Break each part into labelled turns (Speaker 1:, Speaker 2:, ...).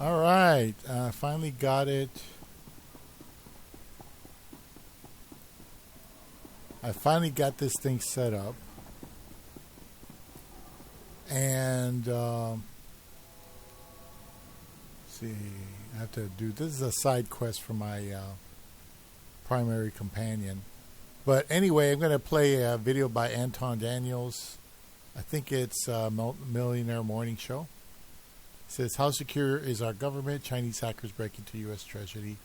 Speaker 1: All right. Finally got it. I finally got this thing set up. And see, I have to do this is a side quest for my primary companion. But anyway, I'm going to play a video by Anton Daniels. I think it's Millionaire Morning Show. It says, how secure is our government? Chinese hackers break into U.S. Treasury,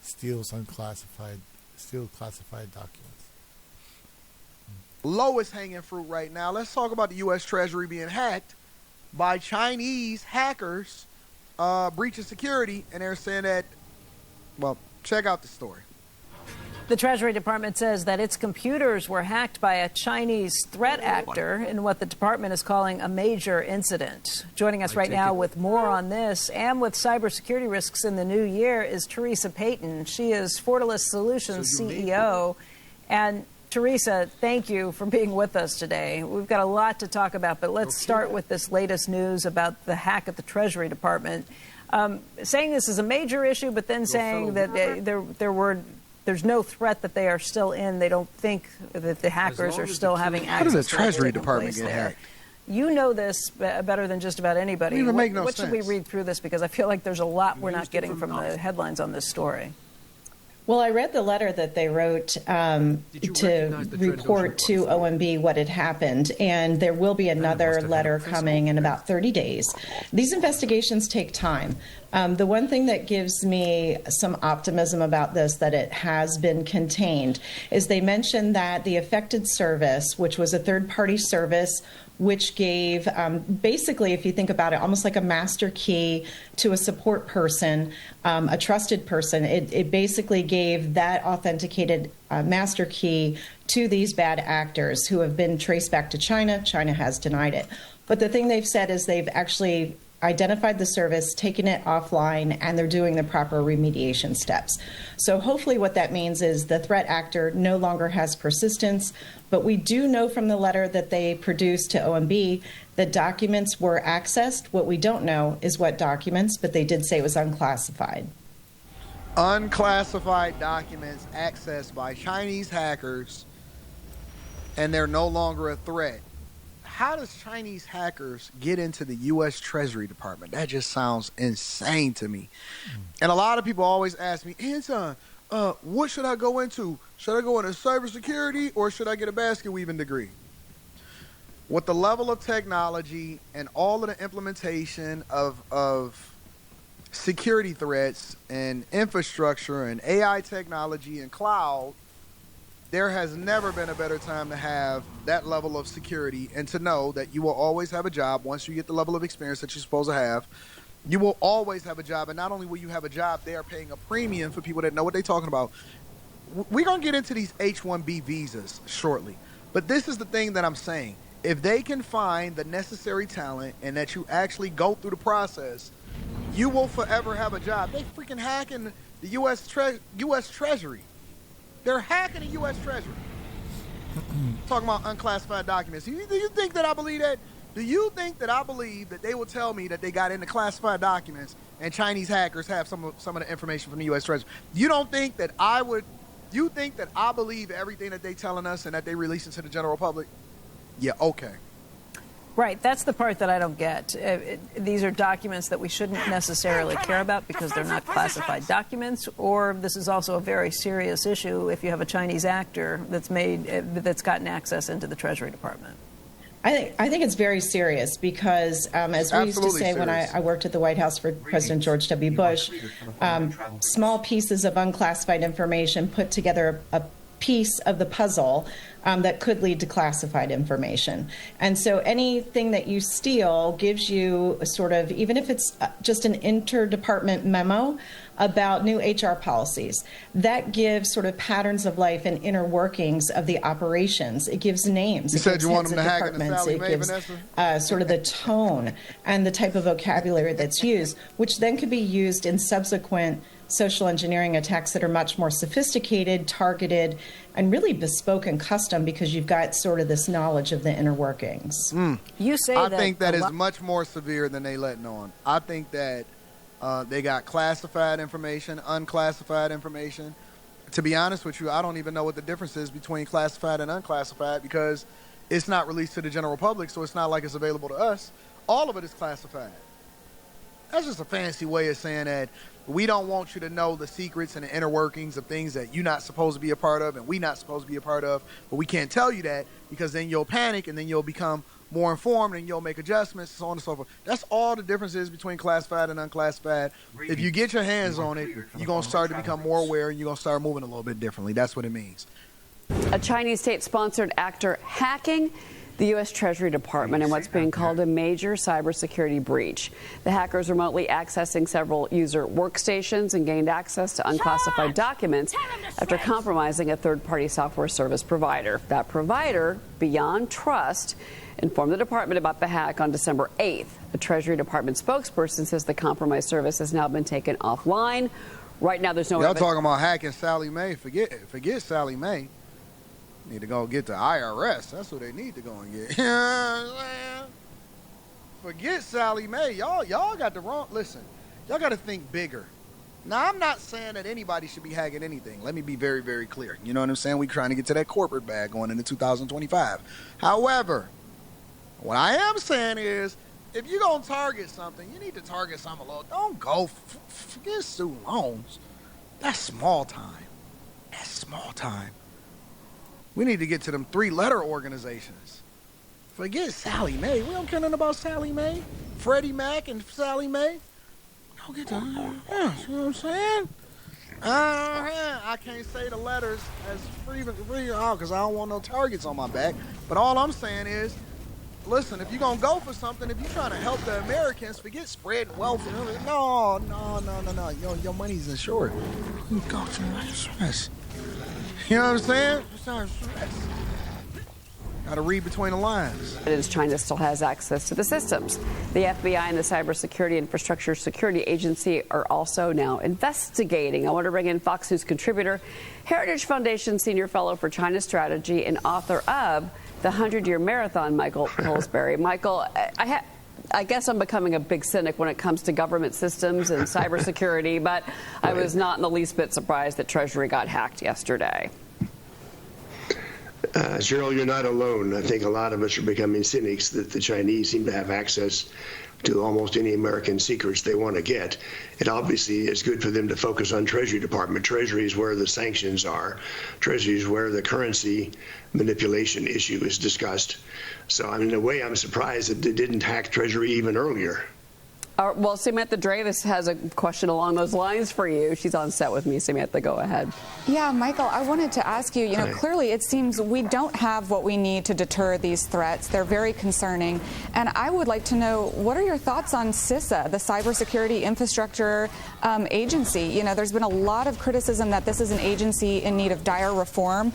Speaker 1: steal classified documents.
Speaker 2: Lowest hanging fruit right now. Let's talk about the U.S. Treasury being hacked by Chinese hackers, breach of security, and they're saying that, well, check out the story.
Speaker 3: The Treasury Department says that its computers were hacked by a Chinese threat actor in what the department is calling a major incident. Joining us right now with more on this and with cybersecurity risks in the new year is Teresa Payton. She is Fortalice Solutions CEO. And Teresa, thank you for being with us today. We've got a lot to talk about, but let's start with this latest news about the hack at the Treasury Department. Saying this is a major issue, but then saying that there's no threat that they are still in. They don't think that the hackers are still having access.
Speaker 2: How does the Treasury Department get hacked?
Speaker 3: You know this better than just about anybody. What should we read through this? Because I feel like there's a lot we're not getting from the headlines on this story.
Speaker 4: Well, I read the letter that they wrote to report to OMB what had happened, and there will be another letter coming in about 30 days. These investigations take time. The one thing that gives me some optimism about this, that it has been contained, is they mentioned that the affected service, which was a third-party service, which gave, basically, if you think about it, almost like a master key to a support person, a trusted person. It basically gave that authenticated master key to these bad actors who have been traced back to China. China has denied it. But the thing they've said is they've actually identified the service, taken it offline, and they're doing the proper remediation steps. So hopefully what that means is the threat actor no longer has persistence, but we do know from the letter that they produced to OMB that documents were accessed. What we don't know is what documents, but they did say it was unclassified.
Speaker 2: Unclassified documents accessed by Chinese hackers, and they're no longer a threat. How does Chinese hackers get into the U.S. Treasury Department? That just sounds insane to me. And a lot of people always ask me, Anton, what should I go into? Should I go into cybersecurity or should I get a basket weaving degree? With the level of technology and all of the implementation of security threats and infrastructure and AI technology and cloud, there has never been a better time to have that level of security and to know that you will always have a job once you get the level of experience that you're supposed to have. You will always have a job, and not only will you have a job, they are paying a premium for people that know what they're talking about. We're going to get into these H-1B visas shortly, but this is the thing that I'm saying. If they can find the necessary talent and that you actually go through the process, you will forever have a job. They freaking hacking the U.S. Treasury. They're hacking the U.S. Treasury. Talking about unclassified documents. Do you think that I believe that? Do you think that I believe that they will tell me that they got into classified documents and Chinese hackers have some of the information from the U.S. Treasury? You don't think that I would? You think that I believe everything that they telling us and that they releasing to the general public? Yeah, okay.
Speaker 3: Right, that's the part that I don't get. These are documents that we shouldn't necessarily care about because they're not classified documents, or this is also a very serious issue if you have a Chinese actor that's gotten access into the Treasury Department.
Speaker 4: I think it's very serious because, as we used to say when I worked at the White House for President George W. Bush, small pieces of unclassified information put together a piece of the puzzle that could lead to classified information. And so anything that you steal gives you a sort of, even if it's just an interdepartment memo about new HR policies, that gives sort of patterns of life and inner workings of the operations. It gives names.
Speaker 2: You said you want them to hack into Sally Mae,
Speaker 4: Vanessa? Sort of the tone and the type of vocabulary that's used, which then could be used in subsequent social engineering attacks that are much more sophisticated, targeted, and really bespoke and custom because you've got sort of this knowledge of the inner workings.
Speaker 3: You say
Speaker 2: I think that is much more severe than they letting on. I think that They got classified information, unclassified information. To be honest with you, I don't even know what the difference is between classified and unclassified because it's not released to the general public, so it's not like it's available to us. All of it is classified. That's just a fancy way of saying that we don't want you to know the secrets and the inner workings of things that you're not supposed to be a part of and we're not supposed to be a part of, but we can't tell you that because then you'll panic and then you'll become more informed and you'll make adjustments, so on and so forth. That's all the differences between classified and unclassified. If you get your hands on it, you're going to start to become more aware and you're going to start moving a little bit differently. That's what it means.
Speaker 5: A Chinese state-sponsored actor hacking the U.S. Treasury Department in what's being called a major cybersecurity breach. The hackers remotely accessing several user workstations and gained access to unclassified documents after compromising a third-party software service provider. That provider, Beyond Trust, informed the department about the hack on December 8th. The Treasury Department spokesperson says the compromised service has now been taken offline. Right now, there's no
Speaker 2: Y'all talking about hacking Sally Mae. Forget Sally Mae. Need to go get the IRS. That's what they need to go and get. You know what I'm saying? Forget Sally Mae. Y'all got the wrong. Listen, y'all got to think bigger. Now, I'm not saying that anybody should be hacking anything. Let me be very, very clear. You know what I'm saying? We're trying to get to that corporate bag going into 2025. However, what I am saying is, if you're going to target something, you need to target something a little. Don't go forget student loans. That's small time. That's small time. We need to get to them 3-letter organizations. Forget Sally Mae. We don't care nothing about Sally Mae. Freddie Mac and Sally Mae. Don't get to you know what I'm saying? I can't say the letters as free because I don't want no targets on my back. But all I'm saying is, listen, if you're going to go for something, if you're trying to help the Americans, forget spreading wealth and everything. No. Your money's insured. You go to the stress. You know what I'm saying? Got to read between the lines.
Speaker 5: China still has access to the systems. The FBI and the Cybersecurity Infrastructure Security Agency are also now investigating. I want to bring in Fox News contributor, Heritage Foundation Senior Fellow for China Strategy, and author of The 100-Year Marathon, Michael Pillsbury. Michael, I guess I'm becoming a big cynic when it comes to government systems and cybersecurity, but I was not in the least bit surprised that Treasury got hacked yesterday.
Speaker 6: Cheryl, you're not alone. I think a lot of us are becoming cynics that the Chinese seem to have access to almost any American secrets they want to get. It obviously is good for them to focus on Treasury Department. Treasury is where the sanctions are. Treasury is where the currency manipulation issue is discussed. So, in a way, I'm surprised that they didn't hack Treasury even earlier.
Speaker 5: Well, Samantha Dravis has a question along those lines for you. She's on set with me. Samantha, go ahead.
Speaker 7: Yeah, Michael, I wanted to ask you, clearly it seems we don't have what we need to deter these threats. They're very concerning. And I would like to know, what are your thoughts on CISA, the Cybersecurity Infrastructure Agency? There's been a lot of criticism that this is an agency in need of dire reform.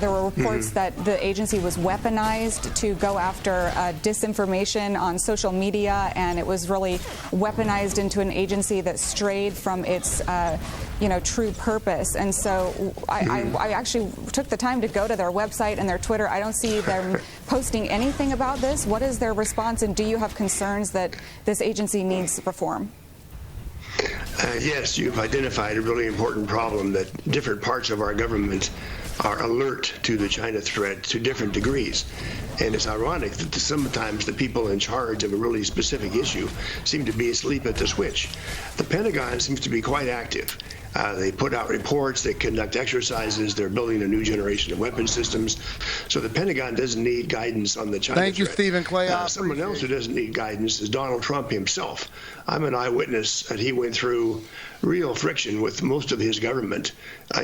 Speaker 7: There were reports that the agency was weaponized to go after disinformation on social media, and it was really weaponized into an agency that strayed from its true purpose. And so I actually took the time to go to their website and their Twitter. I don't see them posting anything about this. What is their response, and do you have concerns that this agency needs reform?
Speaker 6: Yes, you've identified a really important problem, that different parts of our government are alert to the China threat to different degrees. And it's ironic that sometimes the people in charge of a really specific issue seem to be asleep at the switch. The Pentagon seems to be quite active. They put out reports, they conduct exercises, they're building a new generation of weapon systems. So the Pentagon doesn't need guidance on the China
Speaker 2: Thank you,
Speaker 6: threat.
Speaker 2: Stephen Clay.
Speaker 6: Someone else who doesn't need guidance is Donald Trump himself. I'm an eyewitness that he went through real friction with most of his government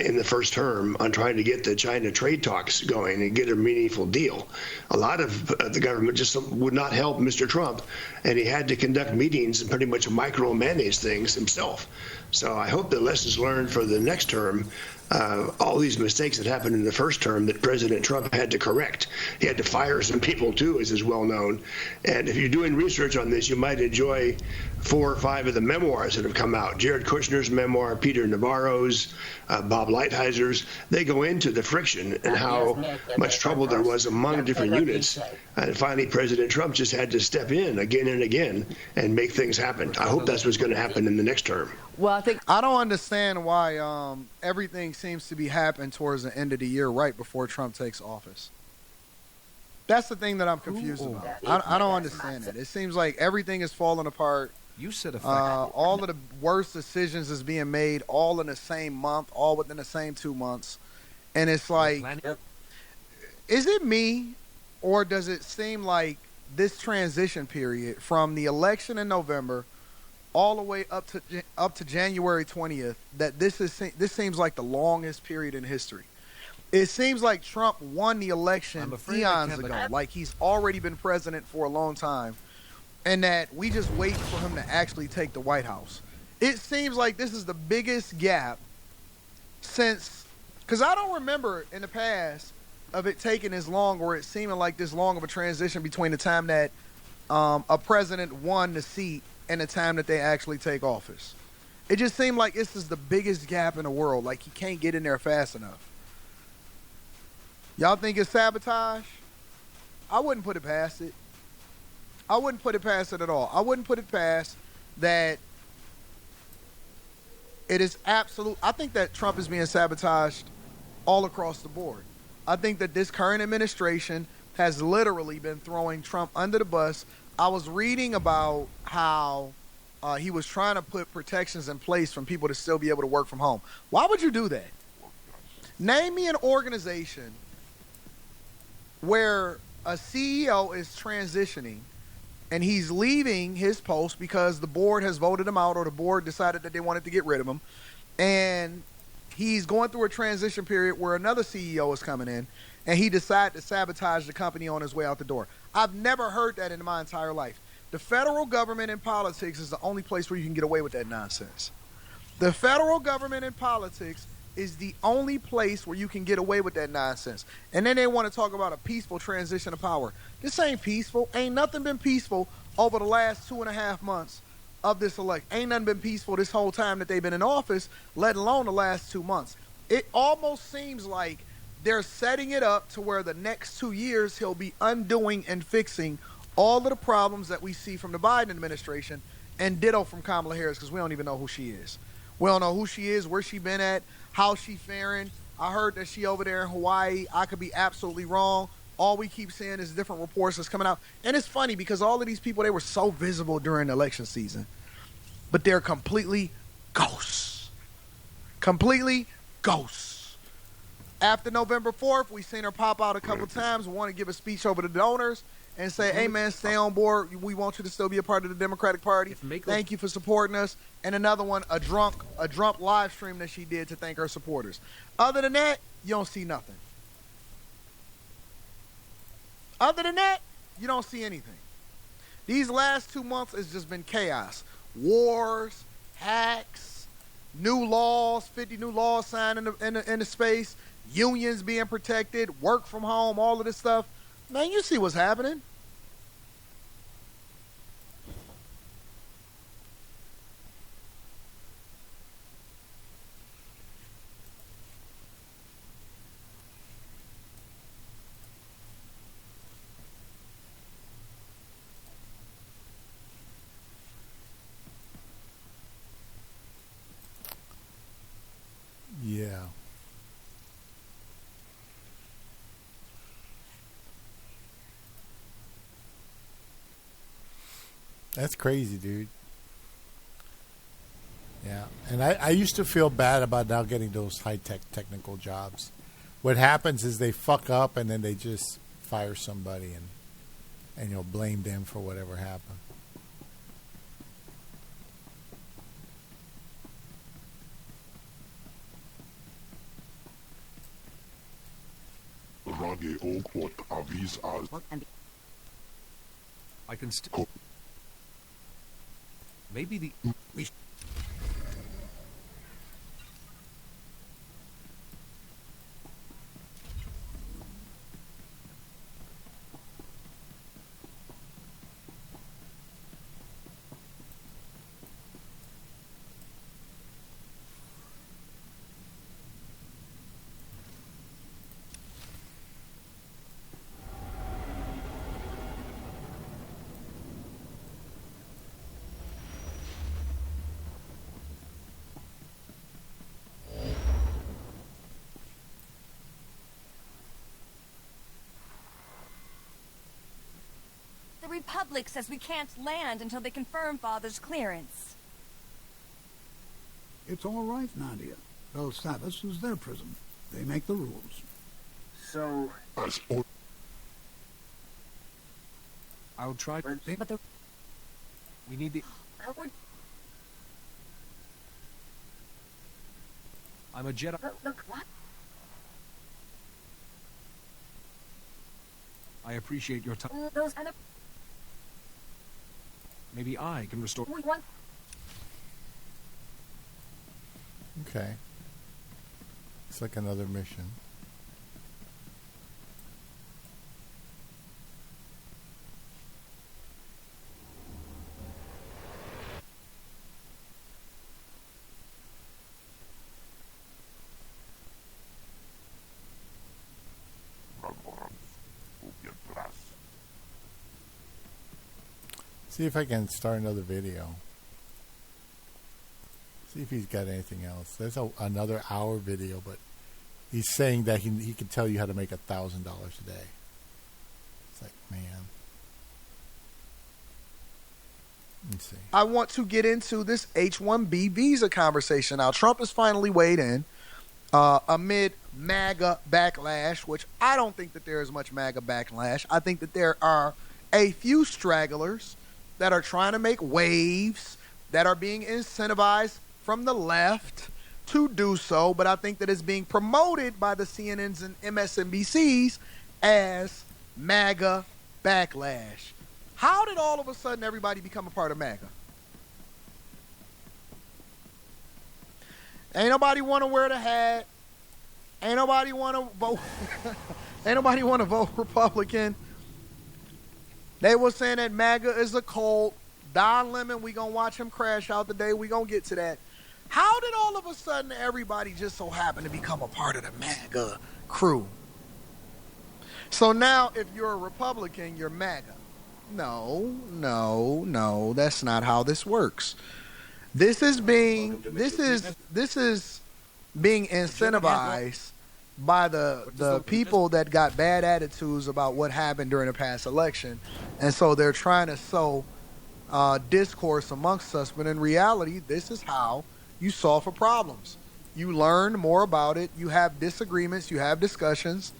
Speaker 6: in the first term on trying to get the China trade talks going and get a meaningful deal. A lot of the government just would not help Mr. Trump, and he had to conduct meetings and pretty much micromanage things himself. So I hope the lessons learned for the next term all these mistakes that happened in the first term that President Trump had to correct. He had to fire some people too, as is well known. And if you're doing research on this, you might enjoy 4 or 5 of the memoirs that have come out. Jared Kushner's memoir, Peter Navarro's, Bob Lighthizer. They go into the friction and how much trouble there was among different units. And finally, President Trump just had to step in again and again and make things happen. I hope that's what's going to happen in the next term.
Speaker 5: Well,
Speaker 2: I don't understand why everything seems to be happening towards the end of the year, right before Trump takes office. That's the thing that I'm confused about. I don't understand it. It seems like everything is falling apart.
Speaker 8: You said a fact.
Speaker 2: All of the worst decisions is being made all in the same month, all within the same 2 months. And it's like, is it me, or does it seem like this transition period from the election in November all the way up to January 20th, that this seems like the longest period in history? It seems like Trump won the election eons ago, like he's already been president for a long time, and that we just wait for him to actually take the White House. It seems like this is the biggest gap since, because I don't remember in the past of it taking as long, or it seeming like this long of a transition between the time that a president won the seat and the time that they actually take office. It just seemed like this is the biggest gap in the world. Like he can't get in there fast enough. Y'all think it's sabotage? I wouldn't put it past it. I wouldn't put it past it at all. I wouldn't put it past that it is absolute. I think that Trump is being sabotaged all across the board. I think that this current administration has literally been throwing Trump under the bus. I was reading about how he was trying to put protections in place for people to still be able to work from home. Why would you do that? Name me an organization where a CEO is transitioning and he's leaving his post because the board has voted him out, or the board decided that they wanted to get rid of him, and he's going through a transition period where another CEO is coming in, and he decided to sabotage the company on his way out the door. I've never heard that in my entire life. The federal government in politics is the only place where you can get away with that nonsense. The federal government in politics is the only place where you can get away with that nonsense. And then they want to talk about a peaceful transition of power. This ain't peaceful. Ain't nothing been peaceful over the last 2.5 months of this election. Ain't nothing been peaceful this whole time that they've been in office, let alone the last 2 months. It almost seems like they're setting it up to where the next 2 years he'll be undoing and fixing all of the problems that we see from the Biden administration, and ditto from Kamala Harris, because we don't even know who she is. We don't know who she is, where she been at, how she faring. I heard that she over there in Hawaii. I could be absolutely wrong. All we keep seeing is different reports that's coming out. And it's funny because all of these people, they were so visible during the election season, but they're completely ghosts. Completely ghosts. After November 4th, we seen her pop out a couple times. We want to give a speech over the donors and say, hey, man, stay on board. We want you to still be a part of the Democratic Party. Thank you for supporting us. And another one, a drunk live stream that she did to thank her supporters. Other than that, you don't see nothing. Other than that, you don't see anything. These last 2 months has just been chaos. Wars, hacks, new laws, 50 new laws signed in the space, unions being protected, work from home, all of this stuff. Man, you see what's happening.
Speaker 1: Yeah. That's crazy, dude. Yeah. And I used to feel bad about now getting those high-tech technical jobs. What happens is they fuck up and then they just fire somebody and you know, blame them for whatever happened.
Speaker 8: I can still. Maybe the. Republic says we can't land until they confirm Father's clearance.
Speaker 9: It's all right, Nadia. El Savas is their prison. They make the rules.
Speaker 10: So...
Speaker 11: I'll try.
Speaker 8: But the...
Speaker 11: We need the... I'm a Jedi.
Speaker 8: Look, what?
Speaker 11: I appreciate your time.
Speaker 8: Those kind of...
Speaker 11: Maybe I can restore...
Speaker 8: We want...
Speaker 1: Okay. It's like another mission. See if I can start another video. See if he's got anything else. There's another hour video, but he's saying that he can tell you how to make $1,000 a day. It's like, man. Let me see.
Speaker 2: I want to get into this H-1B visa conversation. Now, Trump has finally weighed in amid MAGA backlash, which I don't think that there is much MAGA backlash. I think that there are a few stragglers that are trying to make waves, that are being incentivized from the left to do so, but I think that it's being promoted by the CNNs and MSNBCs as MAGA backlash. How did all of a sudden everybody become a part of MAGA? Ain't nobody want to wear the hat. Ain't nobody want to vote. Ain't nobody want to vote Republican. They were saying that MAGA is a cult. Don Lemon, we gonna watch him crash out today. We gonna get to that. How did all of a sudden everybody just so happen to become a part of the MAGA crew? So now if you're a Republican, you're MAGA. No, that's not how this works. This is being incentivized by the people that got bad attitudes about what happened during the past election, and so they're trying to sow discourse amongst us. But in reality, this is how you solve for problems. You learn more about it, you have disagreements, you have discussions,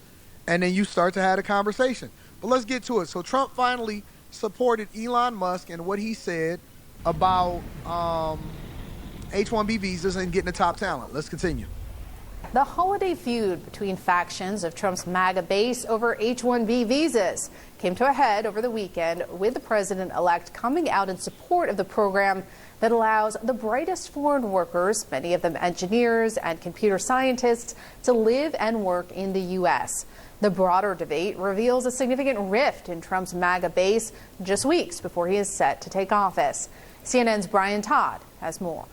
Speaker 2: and then you start to have a conversation. But let's get to it. So Trump finally supported Elon Musk and what he said about H-1B visas and getting the top talent. Let's continue.
Speaker 12: The holiday feud between factions of Trump's MAGA base over H-1B visas came to a head over the weekend, with the president-elect coming out in support of the program that allows the brightest foreign workers, many of them engineers and computer scientists, to live and work in the U.S. The broader debate reveals a significant rift in Trump's MAGA base just weeks before he is set to take office. CNN's Brian Todd has more.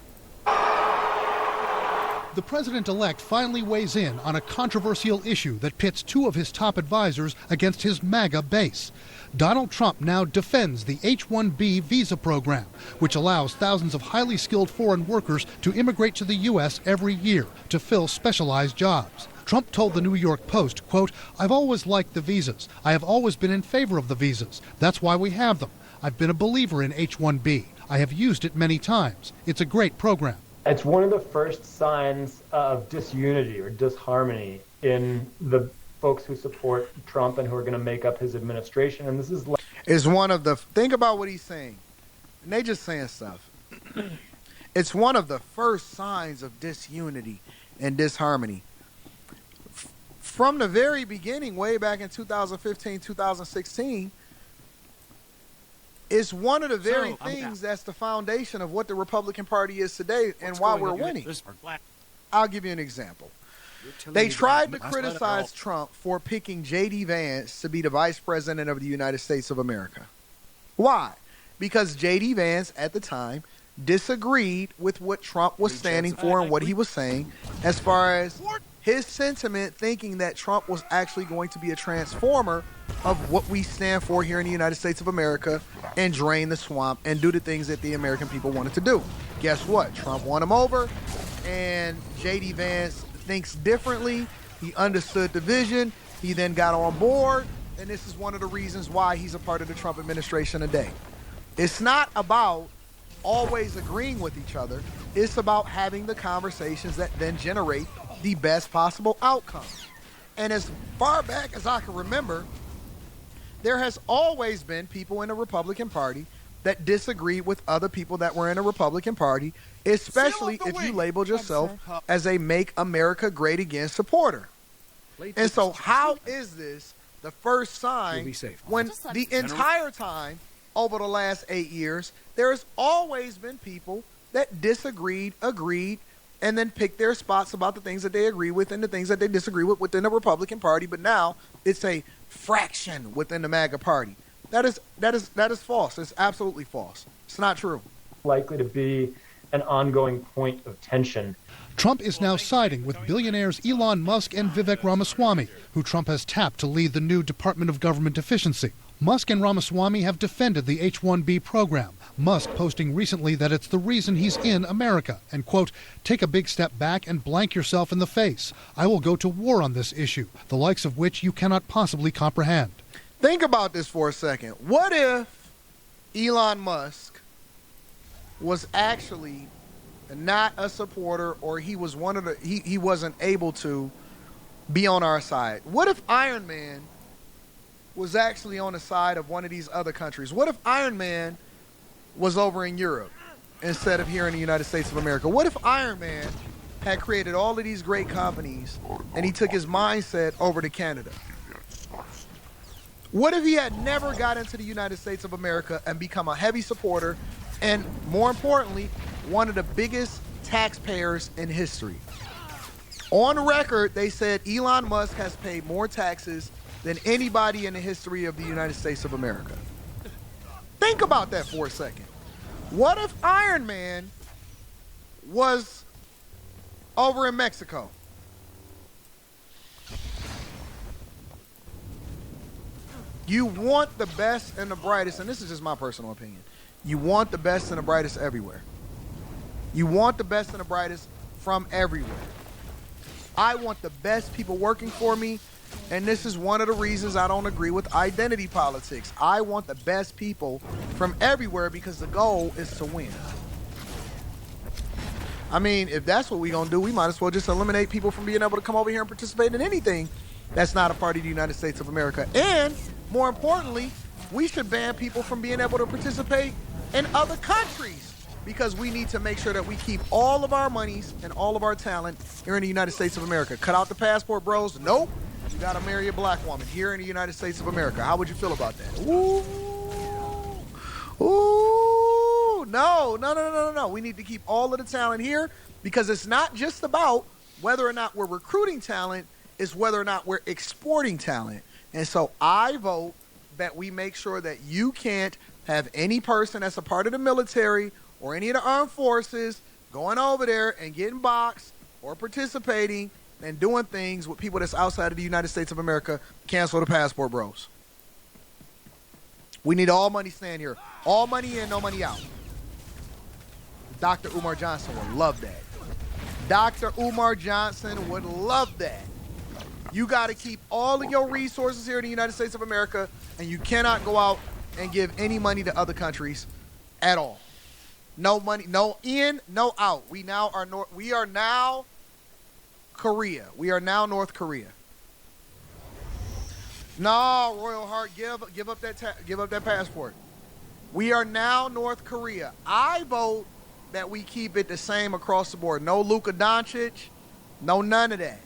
Speaker 13: The president-elect finally weighs in on a controversial issue that pits two of his top advisors against his MAGA base. Donald Trump now defends the H-1B visa program, which allows thousands of highly skilled foreign workers to immigrate to the U.S. every year to fill specialized jobs. Trump told the New York Post, quote, "I've always liked the visas. I have always been in favor of the visas. That's why we have them. I've been a believer in H-1B. I have used it many times. It's a great program."
Speaker 14: It's one of the first signs of disunity or disharmony in the folks who support Trump and who are going to make up his administration. And this is
Speaker 2: one of the, think about what he's saying. And they just saying stuff. It's one of the first signs of disunity and disharmony. From the very beginning, way back in 2015, 2016, it's one of the very things that's the foundation of what the Republican Party is today and why we're winning. I'll give you an example. They tried to criticize Trump for picking J.D. Vance to be the vice president of the United States of America. Why? Because J.D. Vance at the time disagreed with what Trump was standing for and what he was saying as far as his sentiment, thinking that Trump was actually going to be a transformer of what we stand for here in the United States of America and drain the swamp and do the things that the American people wanted to do. Guess what? Trump won him over, and J.D. Vance thinks differently. He understood the vision. He then got on board, and this is one of the reasons why he's a part of the Trump administration today. It's not about always agreeing with each other. It's about having the conversations that then generate the best possible outcome. And as far back as I can remember, there has always been people in the Republican Party that disagreed with other people that were in the Republican Party, especially if you labeled yourself as a Make America Great Again supporter. And so how is this the first sign when the entire time over the last 8 years, there's always been people that disagreed, agreed, and then picked their spots about the things that they agree with and the things that they disagree with within the Republican Party, but now it's a fraction within the MAGA Party. That is false. It's absolutely false. It's not true.
Speaker 14: Likely to be an ongoing point of tension.
Speaker 13: Trump is now siding with billionaires Elon Musk and Vivek Ramaswamy, who Trump has tapped to lead the new Department of Government Efficiency. Musk and Ramaswamy have defended the H-1B program, Musk posting recently that it's the reason he's in America and, quote, take a big step back and blank yourself in the face. I will go to war on this issue, the likes of which you cannot possibly comprehend.
Speaker 2: Think about this for a second. What if Elon Musk was actually not a supporter, or he was one of the he wasn't able to be on our side? What if Iron Man was actually on the side of one of these other countries? What if Iron Man was over in Europe instead of here in the United States of America? What if Iron Man had created all of these great companies and he took his mindset over to Canada? What if he had never got into the United States of America and become a heavy supporter and, more importantly, one of the biggest taxpayers in history? On record, they said Elon Musk has paid more taxes than anybody in the history of the United States of America. Think about that for a second. What if Iron Man was over in Mexico? You want the best and the brightest, and this is just my personal opinion. You want the best and the brightest everywhere. You want the best and the brightest from everywhere. I want the best people working for me, and this is one of the reasons I don't agree with identity politics. I want the best people from everywhere because the goal is to win. I mean, if that's what we're going to do, we might as well just eliminate people from being able to come over here and participate in anything that's not a part of the United States of America. And more importantly, we should ban people from being able to participate in other countries, because we need to make sure that we keep all of our monies and all of our talent here in the United States of America. Cut out the passport bros. Nope. You got to marry a black woman here in the United States of America. How would you feel about that? Ooh. Ooh. No. We need to keep all of the talent here, because it's not just about whether or not we're recruiting talent, it's whether or not we're exporting talent. And so I vote that we make sure that you can't have any person that's a part of the military or any of the armed forces going over there and getting boxed or participating and doing things with people that's outside of the United States of America. Cancel the passport bros. We need all money staying here. All money in, no money out. Dr. Umar Johnson would love that. Dr. Umar Johnson would love that. You got to keep all of your resources here in the United States of America, and you cannot go out and give any money to other countries at all. No money, no in, no out. We are now Korea. We are now North Korea. No, Royal Heart, give up that passport. We are now North Korea. I vote that we keep it the same across the board. No Luka Doncic, no none of that.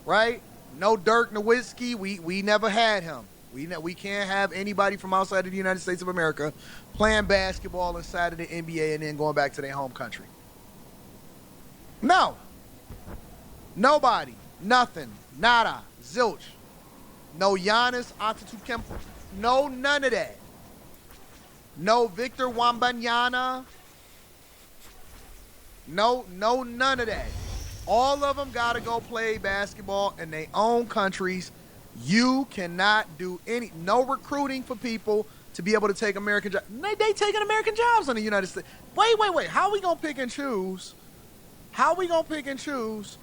Speaker 2: Right? No Dirk Nowitzki. We never had him. We can't have anybody from outside of the United States of America playing basketball inside of the NBA and then going back to their home country. No. Nobody. Nothing. Nada. Zilch. No Giannis Antetokounmpo. No none of that. No Victor Wembanyama. No none of that. All of them got to go play basketball in their own countries. You cannot do no recruiting for people to be able to take American jobs. They taking American jobs in the United States. Wait. How are we going to pick and choose? How are we going to pick and choose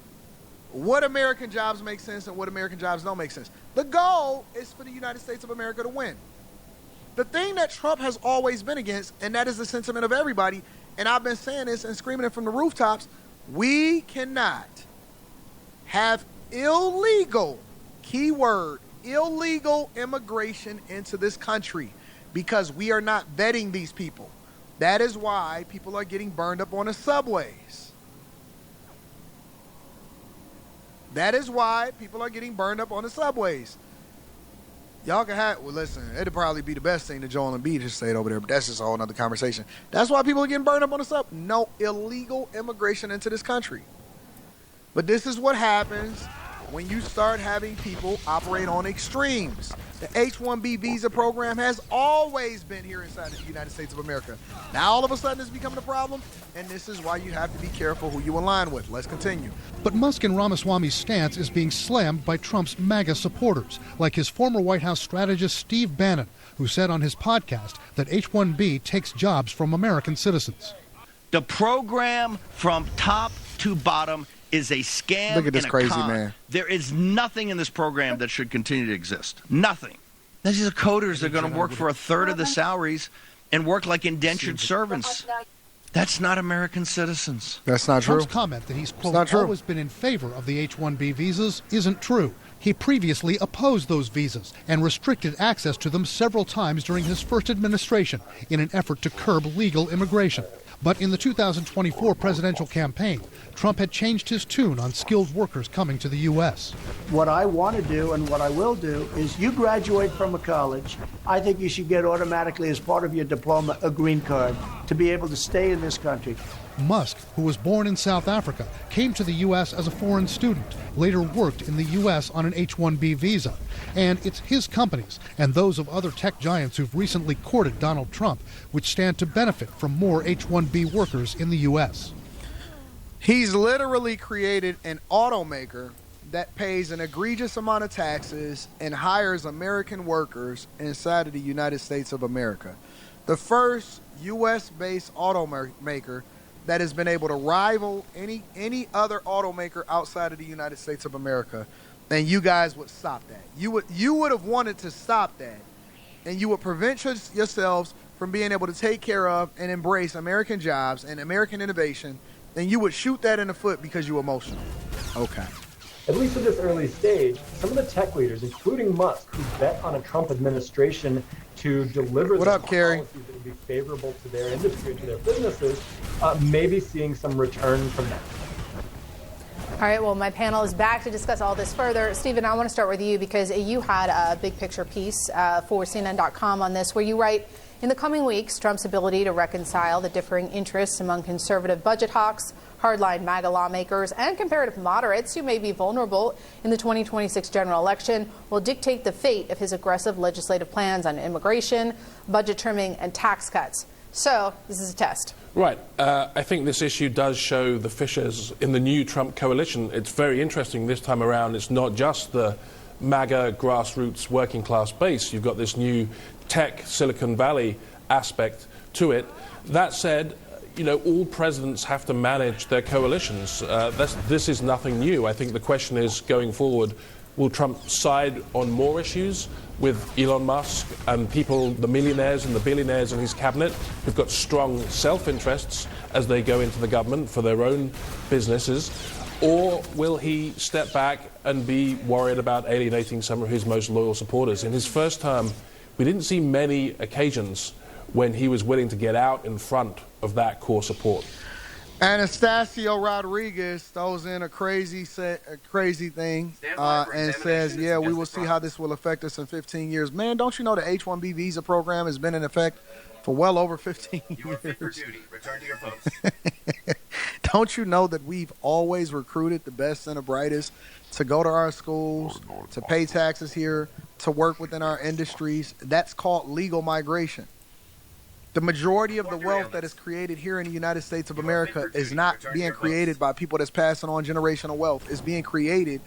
Speaker 2: what American jobs make sense and what American jobs don't make sense. The goal is for the United States of America to win. The thing that Trump has always been against, and that is the sentiment of everybody, and I've been saying this and screaming it from the rooftops, we cannot have illegal, keyword, illegal immigration into this country because we are not vetting these people. That is why people are getting burned up on the subways. That is why people are getting burned up on the subways. Y'all can have, well, listen, it'd probably be the best thing that Joel Embiid just said over there, but that's just a whole other conversation. That's why people are getting burned up on the sub. No illegal immigration into this country. But this is what happens when you start having people operate on extremes. The H-1B visa program has always been here inside of the United States of America. Now all of a sudden it's becoming a problem, and this is why you have to be careful who you align with. Let's continue.
Speaker 13: But Musk and Ramaswamy's stance is being slammed by Trump's MAGA supporters, like his former White House strategist Steve Bannon, who said on his podcast that H-1B takes jobs from American citizens.
Speaker 10: The program from top to bottom is a scam.
Speaker 2: Look at this
Speaker 10: and a
Speaker 2: crazy
Speaker 10: con.
Speaker 2: man.
Speaker 10: There is nothing in this program that should continue to exist. Nothing. These are coders that are going to work for a third of the salaries and work like indentured servants. That's not American citizens.
Speaker 2: That's not true.
Speaker 13: Trump's comment that he's, quote, always been in favor of the H-1B visas isn't true. He previously opposed those visas and restricted access to them several times during his first administration in an effort to curb legal immigration. But in the 2024 presidential campaign, Trump had changed his tune on skilled workers coming to the U.S.
Speaker 15: What I want to do and what I will do is you graduate from a college, I think you should get automatically as part of your diploma a green card to be able to stay in this country.
Speaker 13: Musk, who was born in South Africa, came to the U.S. as a foreign student, later worked in the U.S. on an H-1B visa. And it's his companies and those of other tech giants who've recently courted Donald Trump which stand to benefit from more H-1B workers in the U.S.
Speaker 2: He's literally created an automaker that pays an egregious amount of taxes and hires American workers inside of the United States of America. The first U.S.-based automaker that has been able to rival any other automaker outside of the United States of America, and you guys would stop that. You would have wanted to stop that, and you would prevent yourselves from being able to take care of and embrace American jobs and American innovation, then you would shoot that in the foot because you're emotional. Okay.
Speaker 14: At least at this early stage, some of the tech leaders, including Musk, who bet on a Trump administration to deliver policies that would be favorable to their industry and to their businesses, may be seeing some return from that.
Speaker 12: All right, well, my panel is back to discuss all this further. Stephen, I want to start with you because you had a big picture piece for CNN.com on this where you write, in the coming weeks, Trump's ability to reconcile the differing interests among conservative budget hawks, hardline MAGA lawmakers, and comparative moderates who may be vulnerable in the 2026 general election will dictate the fate of his aggressive legislative plans on immigration, budget trimming, and tax cuts. So, this is a test.
Speaker 16: Right. I think this issue does show the fissures in the new Trump coalition. It's very interesting this time around. It's not just the MAGA grassroots working class base. You've got this new tech Silicon Valley aspect to it. That said, you know, all presidents have to manage their coalitions. This is nothing new. I think the question is, going forward, will Trump side on more issues with Elon Musk and people, the millionaires and the billionaires in his cabinet who've got strong self-interests as they go into the government for their own businesses? Or will he step back and be worried about alienating some of his most loyal supporters? In his first term, we didn't see many occasions when he was willing to get out in front of that core support.
Speaker 2: Anastasio Rodriguez throws in a crazy thing and says, yeah, we will see how this will affect us in 15 years. Man, don't you know the H-1B visa program has been in effect for well over 15 years? You are fit for duty. Return to your post. Don't you know that we've always recruited the best and the brightest to go to our schools, to pay taxes here, to work within our industries? That's called legal migration. The majority of the wealth that is created here in the United States of America is not being created by people that's passing on generational wealth. It's being created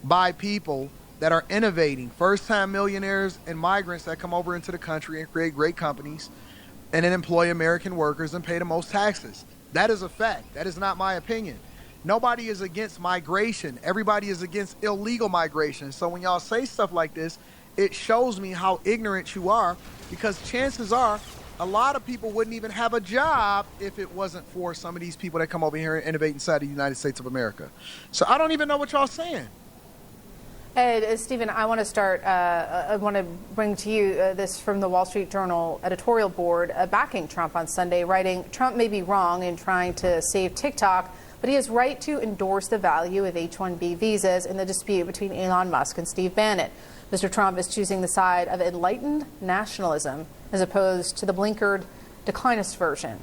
Speaker 2: by people that are innovating, first-time millionaires and migrants that come over into the country and create great companies and then employ American workers and pay the most taxes. That is a fact. That is not my opinion. Nobody is against migration. Everybody is against illegal migration. So when y'all say stuff like this, it shows me how ignorant you are, because chances are a lot of people wouldn't even have a job if it wasn't for some of these people that come over here and innovate inside the United States of America. So I don't even know what y'all saying.
Speaker 12: Ed, Stephen, I want to start. I want to bring to you this from the Wall Street Journal editorial board backing Trump on Sunday, writing, Trump may be wrong in trying to save TikTok, but he is right to endorse the value of H-1B visas in the dispute between Elon Musk and Steve Bannon. Mr. Trump is choosing the side of enlightened nationalism as opposed to the blinkered declinist version.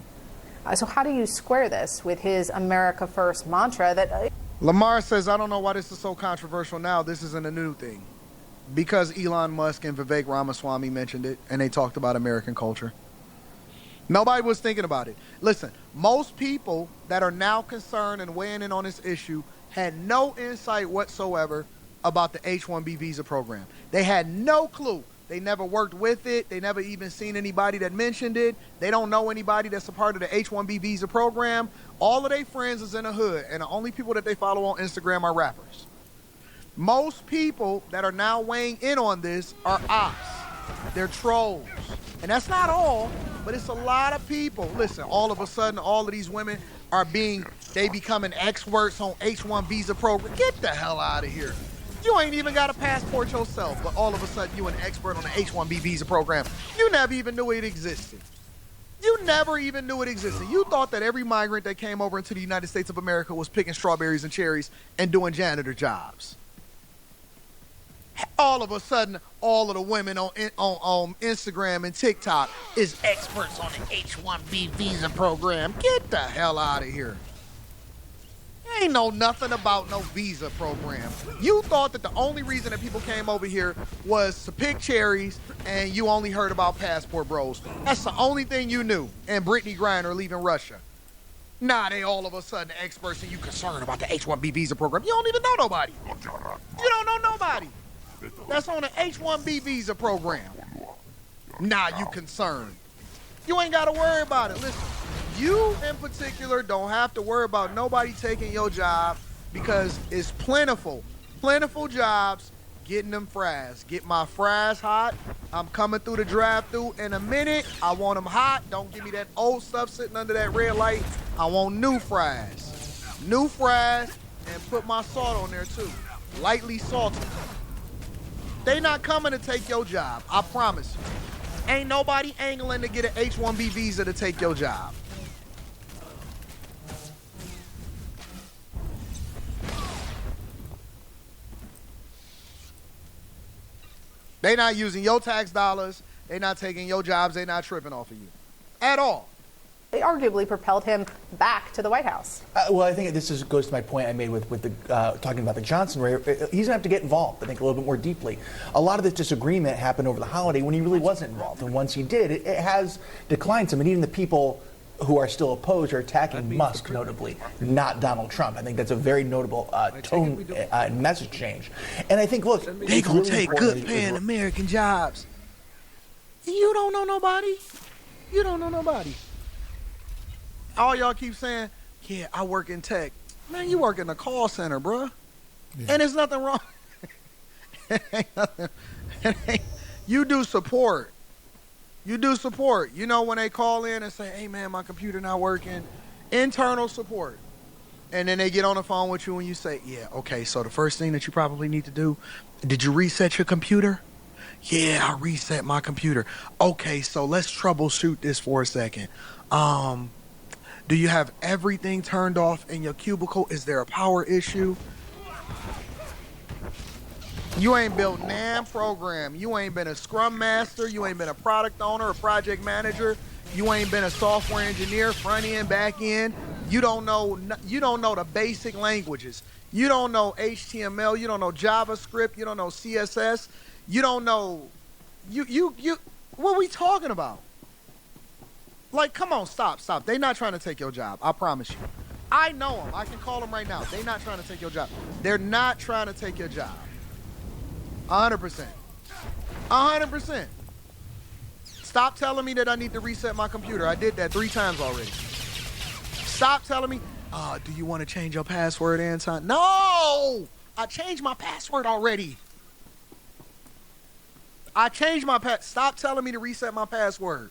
Speaker 12: So how do you square this with his America First mantra that...
Speaker 2: Lamar says, I don't know why this is so controversial now. This isn't a new thing. Because Elon Musk and Vivek Ramaswamy mentioned it, and they talked about American culture. Nobody was thinking about it. Listen, most people that are now concerned and weighing in on this issue had no insight whatsoever about the H-1B visa program. They had no clue. They never worked with it. They never even seen anybody that mentioned it. They don't know anybody that's a part of the H-1B visa program. All of their friends is in the hood, and the only people that they follow on Instagram are rappers. Most people that are now weighing in on this are ops. They're trolls. And that's not all, but it's a lot of people. Listen, all of a sudden, all of these women are becoming experts on H-1 visa program. Get the hell out of here. You ain't even got a passport yourself, but all of a sudden you an expert on the H-1B visa program. You never even knew it existed. You never even knew it existed. You thought that every migrant that came over into the United States of America was picking strawberries and cherries and doing janitor jobs. All of a sudden, all of the women on Instagram and TikTok is experts on the H-1B visa program. Get the hell out of here. Ain't know nothing about no visa program. You thought that the only reason that people came over here was to pick cherries, and you only heard about passport bros. That's the only thing you knew. And Brittany Griner leaving Russia. Nah, they all of a sudden experts and you concerned about the H-1B visa program. You don't even know nobody. You don't know nobody that's on the H-1B visa program. Nah, you concerned. You ain't got to worry about it. Listen. You, in particular, don't have to worry about nobody taking your job, because it's plentiful jobs getting them fries. Get my fries hot. I'm coming through the drive-thru in a minute. I want them hot. Don't give me that old stuff sitting under that red light. I want new fries. New fries, and put my salt on there, too. Lightly salted. They not coming to take your job, I promise you. Ain't nobody angling to get an H-1B visa to take your job. They not using your tax dollars. They not taking your jobs. They not tripping off of you at all.
Speaker 12: They arguably propelled him back to the White House.
Speaker 17: Well, I think this goes to my point I made with the talking about the Johnson raid. He's going to have to get involved, I think, a little bit more deeply. A lot of this disagreement happened over the holiday when he really wasn't involved. And once he did, it has declined some. And even the people who are still opposed are attacking Musk, notably, not Donald Trump. I think that's a very notable tone and message change. And I think, look,
Speaker 2: they gonna really take good paying American jobs. You don't know nobody. You don't know nobody. All y'all keep saying, yeah, I work in tech. Man, you work in a call center, bruh. Yeah. And there's nothing wrong. It ain't nothing. You do support. You do support. You know, when they call in and say, hey, man, my computer not working. Internal support. And then they get on the phone with you and you say, yeah, okay, so the first thing that you probably need to do, did you reset your computer? Yeah, I reset my computer. Okay, so let's troubleshoot this for a second. Do you have everything turned off in your cubicle? Is there a power issue? You ain't built NAM program. You ain't been a scrum master. You ain't been a product owner or project manager. You ain't been a software engineer, front end, back end. You don't know the basic languages. You don't know HTML. You don't know JavaScript. You don't know CSS. You don't know. What are we talking about? Like, come on, stop. They not trying to take your job. I promise you. I know them. I can call them right now. They not trying to take your job. They're not trying to take your job. 100%. 100%. Stop telling me that I need to reset my computer. I did that 3 times already. Stop telling me Do you want to change your password, Anton? No! I changed my password already. I changed my Stop telling me to reset my password.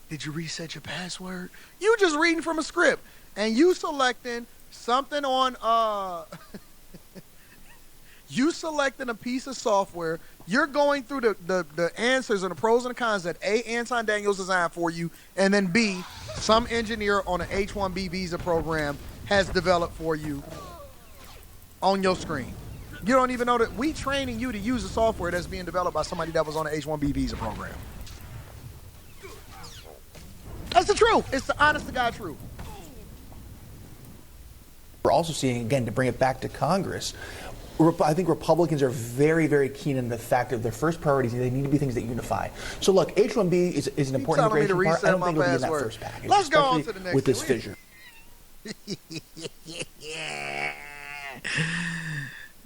Speaker 2: Did you reset your password? You just reading from a script. And you selecting something on, you selecting a piece of software. You're going through the answers and the pros and the cons that A, Anton Daniels designed for you, and then B, some engineer on an H-1B visa program has developed for you on your screen. You don't even know that we training you to use the software that's being developed by somebody that was on an H-1B visa program. That's the truth. It's the honest to God truth.
Speaker 17: We're also seeing, again, to bring it back to Congress, I think Republicans are very, very keen in the fact that their first priorities, they need to be things that unify. So look, H-1B is an important immigration part. I don't think it'll be in that first package.
Speaker 2: Let's go on to the next
Speaker 17: with this fissure.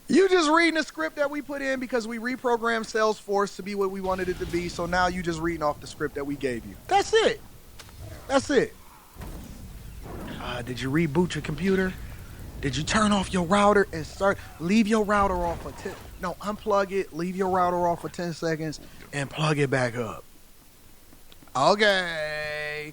Speaker 2: You just reading the script that we put in because we reprogrammed Salesforce to be what we wanted it to be. So now you just reading off the script that we gave you. That's it. That's it. Did you reboot your computer? Did you turn off your router and leave your router off for 10? No, unplug it, leave your router off for 10 seconds, and plug it back up. Okay.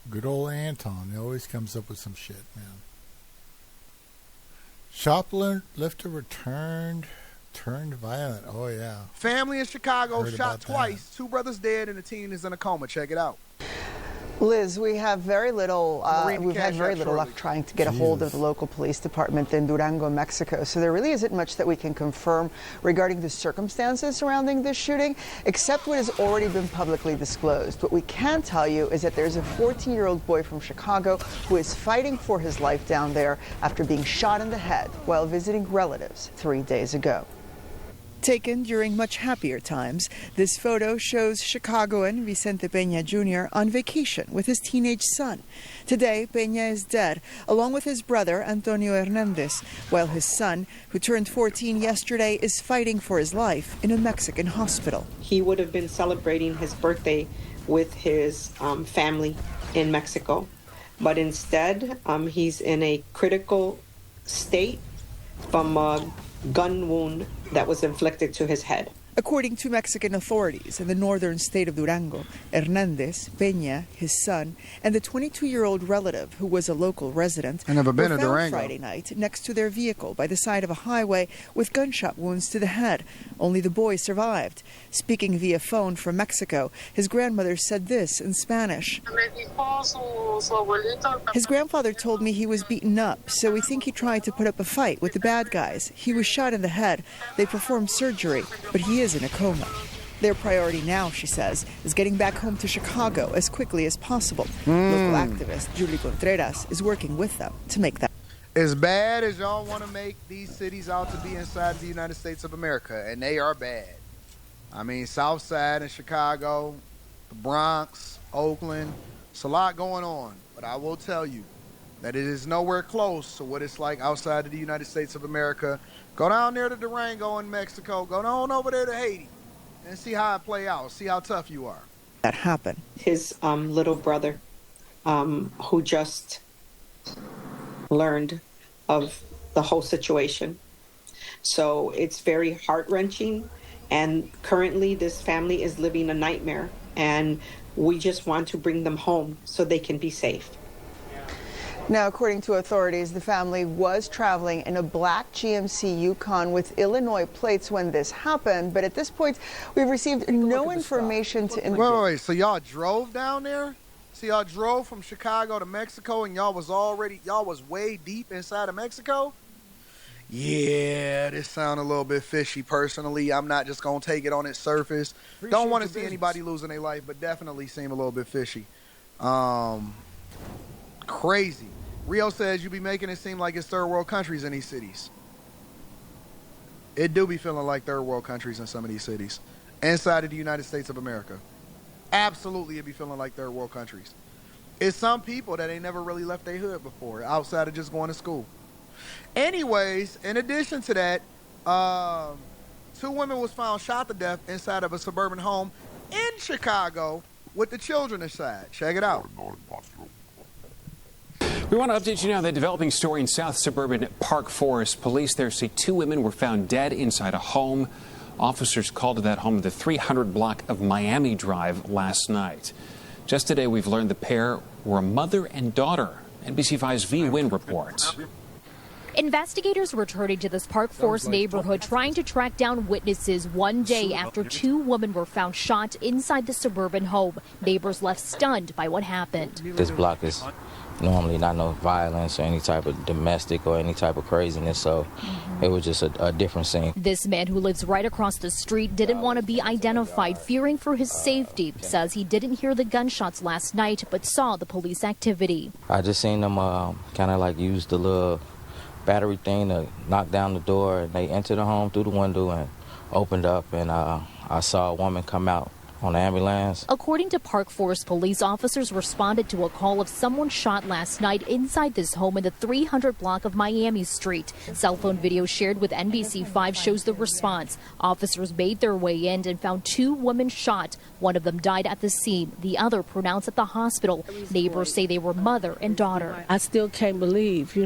Speaker 2: Good old Anton. He always comes up with some shit, man. Shoplifter turned violent. Oh, yeah. Family in Chicago shot twice. That. 2 brothers dead and a teen is in a coma. Check it out.
Speaker 18: Liz, we have very little, we've had very little luck trying to get a hold of the local police department in Durango, Mexico. So there really isn't much that we can confirm regarding the circumstances surrounding this shooting, except what has already been publicly disclosed. What we can tell you is that there's a 14-year-old boy from Chicago who is fighting for his life down there after being shot in the head while visiting relatives 3 days ago. Taken during much happier times, this photo shows Chicagoan Vicente Peña Jr. on vacation with his teenage son. Today, Peña is dead, along with his brother Antonio Hernandez, while his son, who turned 14 yesterday, is fighting for his life in a Mexican hospital.
Speaker 19: He would have been celebrating his birthday with his family in Mexico, but instead, he's in a critical state from a gun wound that was inflicted to his head.
Speaker 18: According to Mexican authorities in the northern state of Durango, Hernandez, Peña, his son, and the 22-year-old relative who was a local resident were found Friday night next to their vehicle by the side of a highway with gunshot wounds to the head. Only the boy survived. Speaking via phone from Mexico, his grandmother said this in Spanish. His grandfather told me he was beaten up, so we think he tried to put up a fight with the bad guys. He was shot in the head. They performed surgery, but he is in a coma. Their priority now, she says, is getting back home to Chicago as quickly as possible. Local activist Julie Contreras is working with them to make that.
Speaker 2: As bad as y'all want to make these cities out to be inside the United States of America, and they are bad. I mean, South Side in Chicago, the Bronx, Oakland, it's a lot going on. But I will tell you that it is nowhere close to what it's like outside of the United States of America. Go down there to Durango in Mexico. Go on over there to Haiti and see how it play out. See how tough you are.
Speaker 18: That happened.
Speaker 19: His little brother, who just learned of the whole situation. So it's very heart-wrenching. And currently this family is living a nightmare and we just want to bring them home so they can be safe.
Speaker 18: Now, according to authorities, the family was traveling in a black GMC Yukon with Illinois plates when this happened, but at this point, we've received no information to indicate.
Speaker 2: Wait, so y'all drove down there? So y'all drove from Chicago to Mexico, and y'all was way deep inside of Mexico? Yeah, this sounds a little bit fishy. Personally, I'm not just gonna take it on its surface. Don't want to see anybody losing their life, but definitely seem a little bit fishy. Crazy. Rio says you be making it seem like it's third world countries in these cities. It do be feeling like third world countries in some of these cities inside of the United States of America. Absolutely, it be feeling like third world countries. It's some people that ain't never really left their hood before, outside of just going to school. Anyways, in addition to that, 2 women was found shot to death inside of a suburban home in Chicago with the children inside. Check it out.
Speaker 20: We want to update you now on the developing story in South Suburban Park Forest. Police there say 2 women were found dead inside a home. Officers called to that home at the 300 block of Miami Drive last night. Just today, we've learned the pair were a mother and daughter. NBC5's V. Wynn reports.
Speaker 21: Investigators returning to this Park Forest neighborhood trying to track down witnesses one day after 2 women were found shot inside the suburban home. Neighbors left stunned by what happened.
Speaker 22: This block is normally not no violence or any type of domestic or any type of craziness, so it was just a different scene.
Speaker 21: This man who lives right across the street didn't want to be identified, fearing for his safety. Says he didn't hear the gunshots last night, but saw the police activity.
Speaker 22: I just seen them kind of like use the little battery thing to knock down the door, and they entered the home through the window and opened up, and I saw a woman come out on the ambulance.
Speaker 21: According to Park Forest police, officers responded to a call of someone shot last night inside this home in the 300 block of Miami Street. Cell phone video shared with NBC5 shows the response. Officers made their way in and found 2 women shot. One of them died at the scene, the other pronounced at the hospital. Neighbors say they were mother and daughter.
Speaker 23: I still can't believe,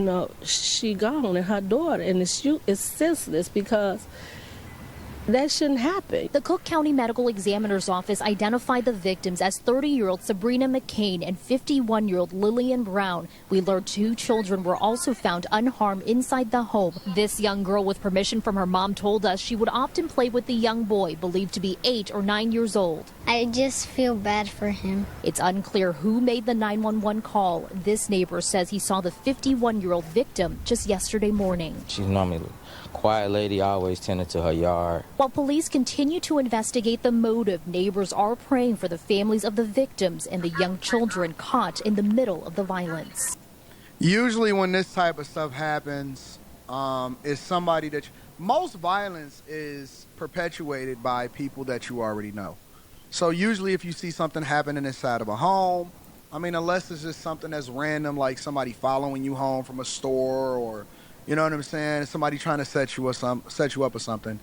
Speaker 23: she gone and her daughter, and it's senseless because that shouldn't happen.
Speaker 21: The Cook County Medical Examiner's Office identified the victims as 30-year-old Sabrina McCain and 51-year-old Lillian Brown. We learned 2 children were also found unharmed inside the home. This young girl, with permission from her mom, told us she would often play with the young boy, believed to be 8 or 9 years old.
Speaker 24: I just feel bad for him.
Speaker 21: It's unclear who made the 911 call. This neighbor says he saw the 51-year-old victim just yesterday morning.
Speaker 22: She's normally a quiet lady, always tended to her yard.
Speaker 21: While police continue to investigate the motive, neighbors are praying for the families of the victims and the young children caught in the middle of the violence.
Speaker 2: Usually when this type of stuff happens, is somebody that... most violence is perpetuated by people that you already know. So usually if you see something happening inside of a home, unless it's just something that's random, like somebody following you home from a store, or, you know what I'm saying, somebody trying to set you up or something,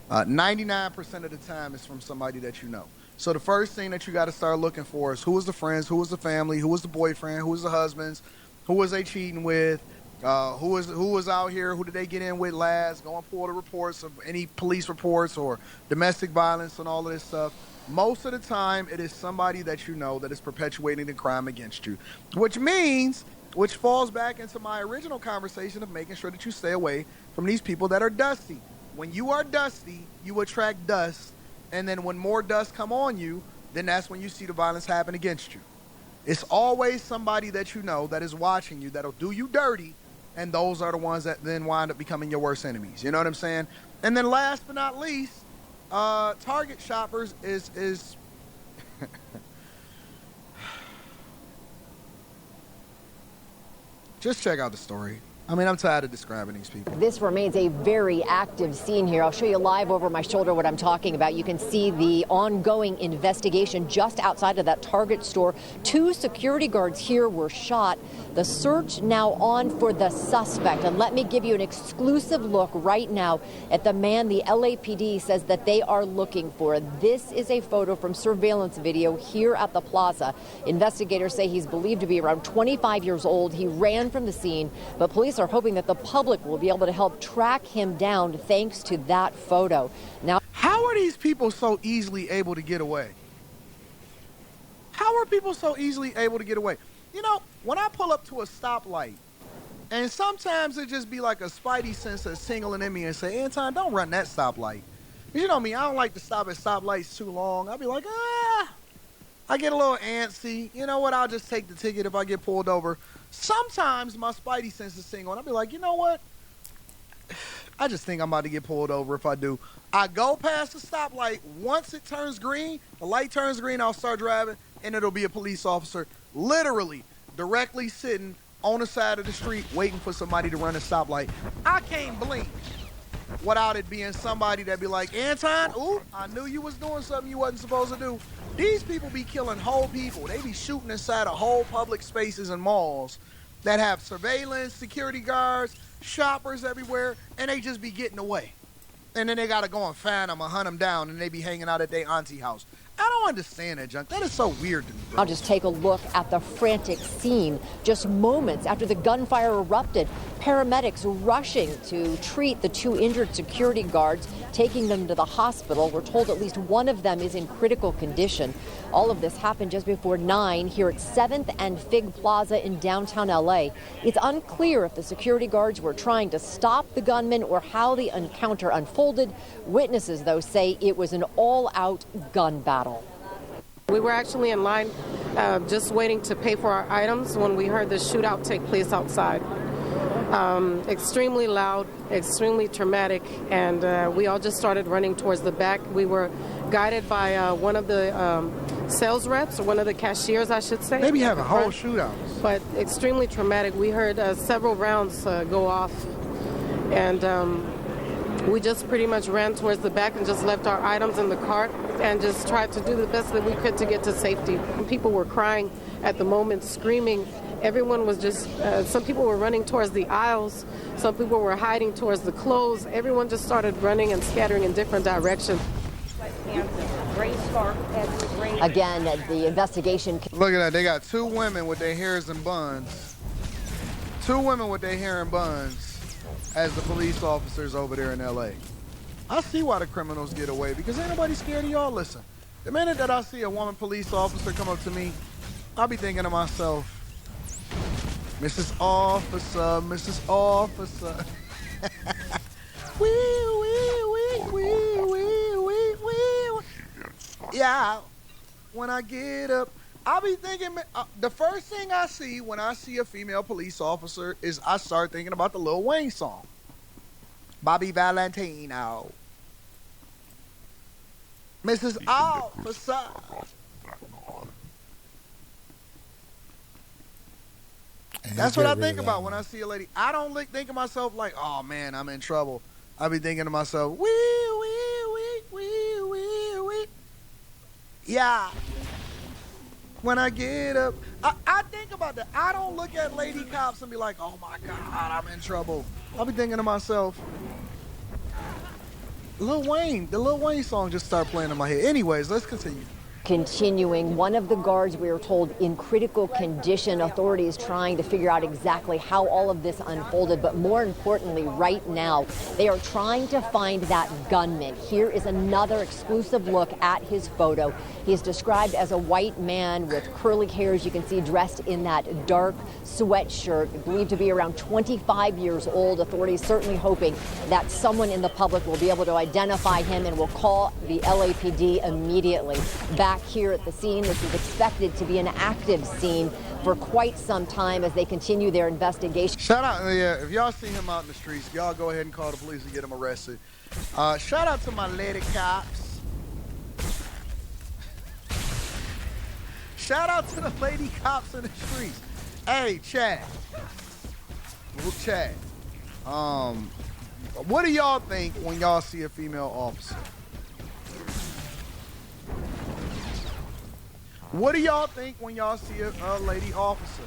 Speaker 2: 99% of the time it's from somebody that you know. So the first thing that you got to start looking for is who was the friends, who was the family, who was the boyfriend, who was the husbands, who was they cheating with, who was out here, who did they get in with last, go and pull the reports of any police reports or domestic violence and all of this stuff. Most of the time, it is somebody that you know that is perpetuating the crime against you, which falls back into my original conversation of making sure that you stay away from these people that are dusty. When you are dusty, you attract dust, and then when more dust come on you, then that's when you see the violence happen against you. It's always somebody that you know that is watching you, that'll do you dirty, and those are the ones that then wind up becoming your worst enemies. You know what I'm saying? And then last but not least, Target shoppers is just check out the story. I'm tired of describing these people.
Speaker 25: This remains a very active scene here. I'll show you live over my shoulder what I'm talking about. You can see the ongoing investigation just outside of that Target store. 2 security guards here were shot. The search now on for the suspect. And let me give you an exclusive look right now at the man the LAPD says that they are looking for. This is a photo from surveillance video here at the plaza. Investigators say he's believed to be around 25 years old. He ran from the scene, but police are hoping that the public will be able to help track him down thanks to that photo. Now,
Speaker 2: how are these people so easily able to get away? How are people so easily able to get away? You know, when I pull up to a stoplight, and sometimes it just be like a spidey sense that's tingling in me and say, Anton, don't run that stoplight. You know me, I don't like to stop at stoplights too long. I'll be like, I get a little antsy. You know what? I'll just take the ticket if I get pulled over. Sometimes my spidey sense is tingling. I'll be like, you know what? I just think I'm about to get pulled over if I do. I go past the stoplight. Once it turns green, the light turns green, I'll start driving, and it'll be a police officer literally directly sitting on the side of the street waiting for somebody to run a stoplight. I can't blink without it being somebody that be like, Anton, ooh, I knew you was doing something you wasn't supposed to do. These people be killing whole people. They be shooting inside of whole public spaces and malls that have surveillance, security guards, shoppers everywhere, and they just be getting away. And then they got to go and find them or hunt them down, and they be hanging out at their auntie house. I don't understand that junk. That is so weird to me, bro.
Speaker 25: I'll just take a look at the frantic scene. Just moments after the gunfire erupted, paramedics rushing to treat the 2 injured security guards, taking them to the hospital. We're told at least one of them is in critical condition. All of this happened just before 9 here at 7th and Fig Plaza in downtown LA. It's unclear if the security guards were trying to stop the gunman or how the encounter unfolded. Witnesses, though, say it was an all-out gun battle.
Speaker 3: We were actually in line just waiting to pay for our items when we heard the shootout take place outside. Extremely loud, extremely traumatic, and we all just started running towards the back. We were guided by one of the sales reps, or one of the cashiers, I should say.
Speaker 2: Maybe have a whole shootout.
Speaker 3: But extremely traumatic. We heard several rounds go off, and we just pretty much ran towards the back and just left our items in the cart and just tried to do the best that we could to get to safety. People were crying at the moment, screaming. Everyone was just, some people were running towards the aisles. Some people were hiding towards the clothes. Everyone just started running and scattering in different directions.
Speaker 25: Again, the investigation.
Speaker 2: Look at that. They got 2 women with their hairs in buns. 2 women with their hair in buns as the police officers over there in LA. I see why the criminals get away, because ain't nobody scared of y'all. Listen, the minute that I see a woman police officer come up to me, I'll be thinking to myself, Mrs. Officer, Mrs. Officer. Yeah, when I get up, I'll be thinking, the first thing I see when I see a female police officer is I start thinking about the Lil Wayne song. Bobby Valentino. Mrs. Officer. That's what I think about when I see a lady. I don't think of myself like, oh man, I'm in trouble. I be thinking to myself, wee. Yeah. When I get up, I think about that. I don't look at lady cops and be like, oh my God, I'm in trouble. I'll be thinking to myself, the Lil Wayne song just started playing in my head. Anyways, let's continue.
Speaker 25: Continuing, one of the guards, we were told, in critical condition. Authorities trying to figure out exactly how all of this unfolded, but more importantly, right now, they are trying to find that gunman. Here is another exclusive look at his photo. He is described as a white man with curly hairs, you can see, dressed in that dark sweatshirt, believed to be around 25 years old. Authorities certainly hoping that someone in the public will be able to identify him and will call the LAPD immediately. Back here at the scene, this is expected to be an active scene for quite some time as they continue their investigation.
Speaker 2: Shout out, yeah, if y'all see him out in the streets, y'all go ahead and call the police and get him arrested. Shout out to my lady cops. Shout out to the lady cops in the streets. Hey, Chad. Chad. What do y'all think when y'all see a female officer? What do y'all think when y'all see a lady officer?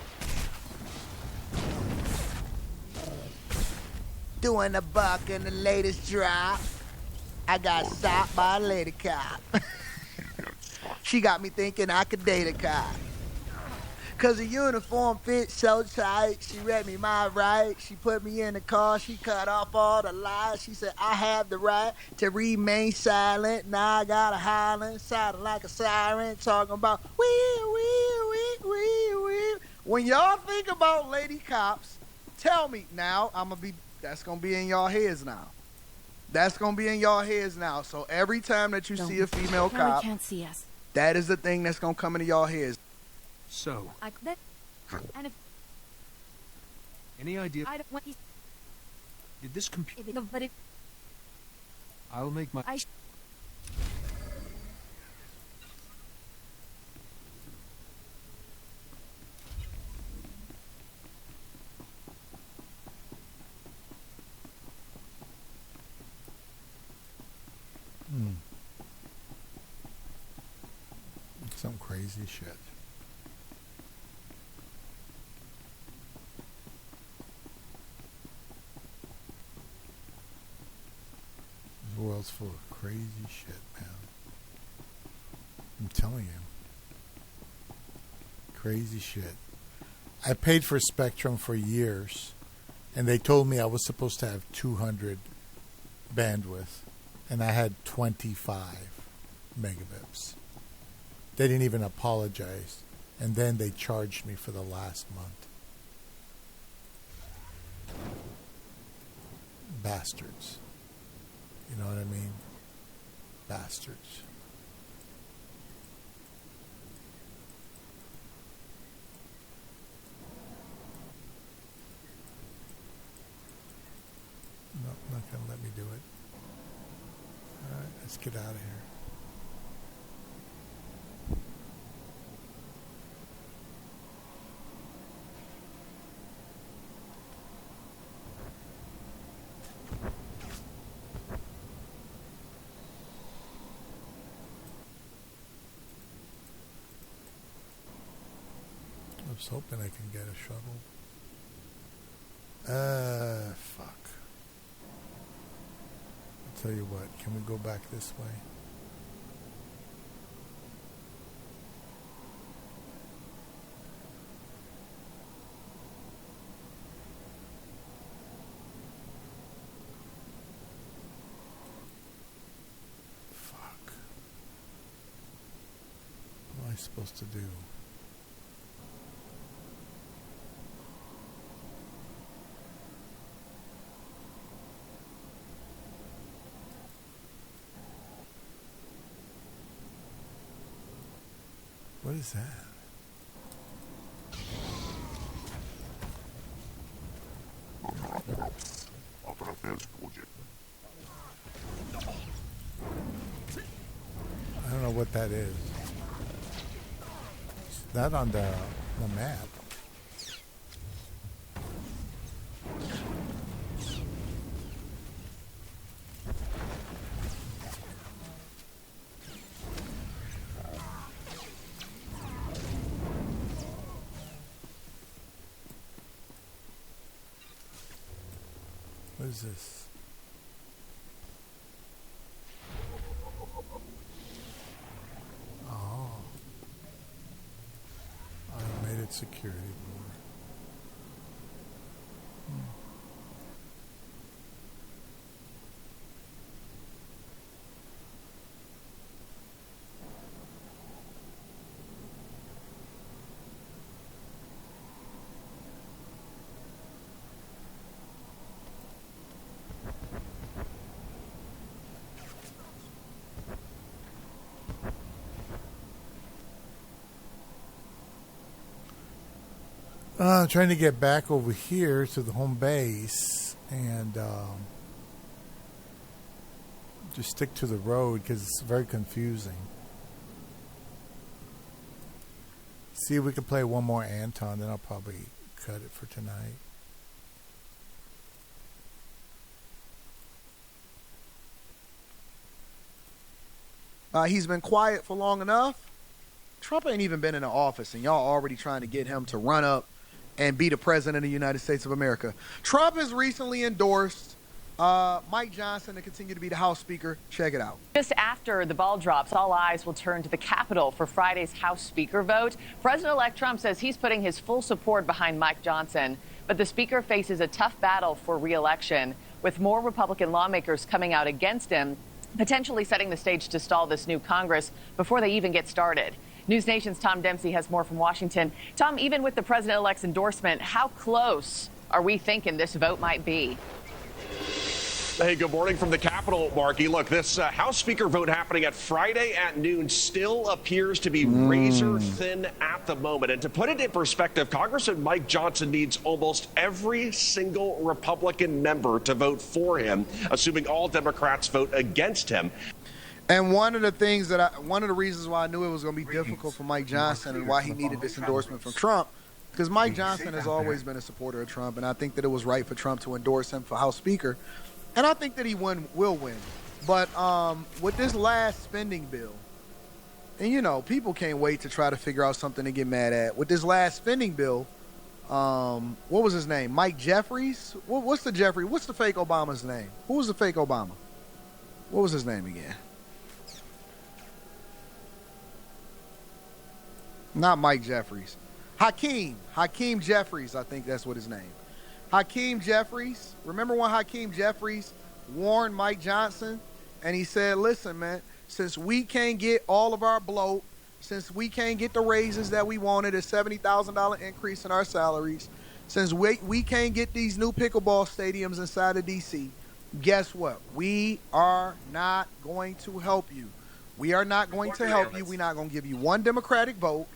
Speaker 2: Doing the buck in the latest drop. I got stopped by a lady cop. She got me thinking I could date a cop. Cause the uniform fits so tight. She read me my rights. She put me in the car. She cut off all the lies. She said, I have the right to remain silent. Now I got a hollering, sounding like a siren, talking about wee, wee, wee, wee, wee. When y'all think about lady cops, tell me now, that's gonna be in y'all heads now. That's gonna be in y'all heads now. So every time that you see a female cop,
Speaker 8: can't see us.
Speaker 2: that is the thing that's gonna come into y'all heads.
Speaker 11: So,
Speaker 8: And if
Speaker 11: any idea?
Speaker 8: I don't want you.
Speaker 11: Did this computer?
Speaker 8: But if
Speaker 11: I'll make my.
Speaker 1: Some crazy shit. This world's full of crazy shit, man. I'm telling you. Crazy shit. I paid for Spectrum for years, and they told me I was supposed to have 200 bandwidth, and I had 25 megabits. They didn't even apologize, and then they charged me for the last month. Bastards. You know what I mean? Bastards. No, not gonna let me do it. All right, let's get out of here. I was hoping I can get a shuttle. Fuck. I'll tell you what, can we go back this way? Fuck. What am I supposed to do? What is that? I don't know what that is. It's not on the map. What is this? Oh. Automated security board. Trying to get back over here to the home base and just stick to the road because it's very confusing. See if we can play one more Anton, then I'll probably cut it for tonight.
Speaker 2: He's been quiet for long enough. Trump ain't even been in the office, and y'all already trying to get him to run up and be the president of the United States of America. Trump has recently endorsed Mike Johnson to continue to be the House Speaker. Check it out.
Speaker 4: Just after the ball drops, all eyes will turn to the Capitol for Friday's House Speaker vote. President-elect Trump says he's putting his full support behind Mike Johnson, but the Speaker faces a tough battle for re-election, with more Republican lawmakers coming out against him, potentially setting the stage to stall this new Congress before they even get started. News Nation's Tom Dempsey has more from Washington. Tom, even with the president-elect's endorsement, how close are we thinking this vote might be?
Speaker 5: Hey, good morning from the Capitol, Marky. Look, this House Speaker vote happening at Friday at noon still appears to be razor thin at the moment. And to put it in perspective, Congressman Mike Johnson needs almost every single Republican member to vote for him, assuming all Democrats vote against him.
Speaker 2: And one of the reasons why I knew it was going to be difficult for Mike Johnson and why he needed this endorsement from Trump, because Mike Johnson has always been a supporter of Trump, and I think that it was right for Trump to endorse him for House Speaker. And I think that he will win. But with this last spending bill, and, you know, people can't wait to try to figure out something to get mad at. With this last spending bill, what was his name? Mike Jeffries? What's the fake Obama's name? Who was the fake Obama? What was his name again? Not Mike Jeffries. Hakeem Jeffries, I think that's what his name. Hakeem Jeffries, remember when Hakeem Jeffries warned Mike Johnson and he said, listen, man, since we can't get all of our bloat, since we can't get the raises that we wanted, a $70,000 increase in our salaries, since we can't get these new pickleball stadiums inside of D.C., guess what? We are not going to help you. We are not going to help you. We're not going to give you one Democratic vote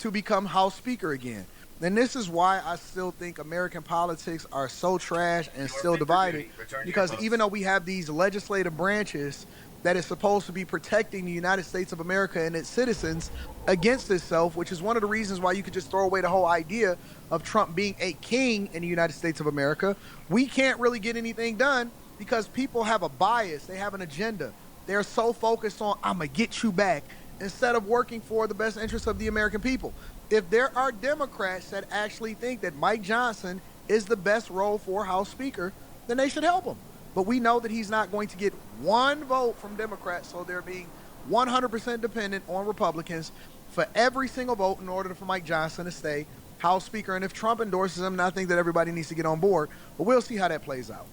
Speaker 2: to become House Speaker again. And this is why I still think American politics are so trash and still divided, because even though we have these legislative branches that is supposed to be protecting the United States of America and its citizens against itself, which is one of the reasons why you could just throw away the whole idea of Trump being a king in the United States of America, we can't really get anything done because people have a bias. They have an agenda. They're so focused on, I'm going to get you back, instead of working for the best interests of the American people. If there are Democrats that actually think that Mike Johnson is the best role for House Speaker, then they should help him. But we know that he's not going to get one vote from Democrats, so they're being 100% dependent on Republicans for every single vote in order for Mike Johnson to stay House Speaker. And if Trump endorses him, then I think that everybody needs to get on board. But we'll see how that plays out.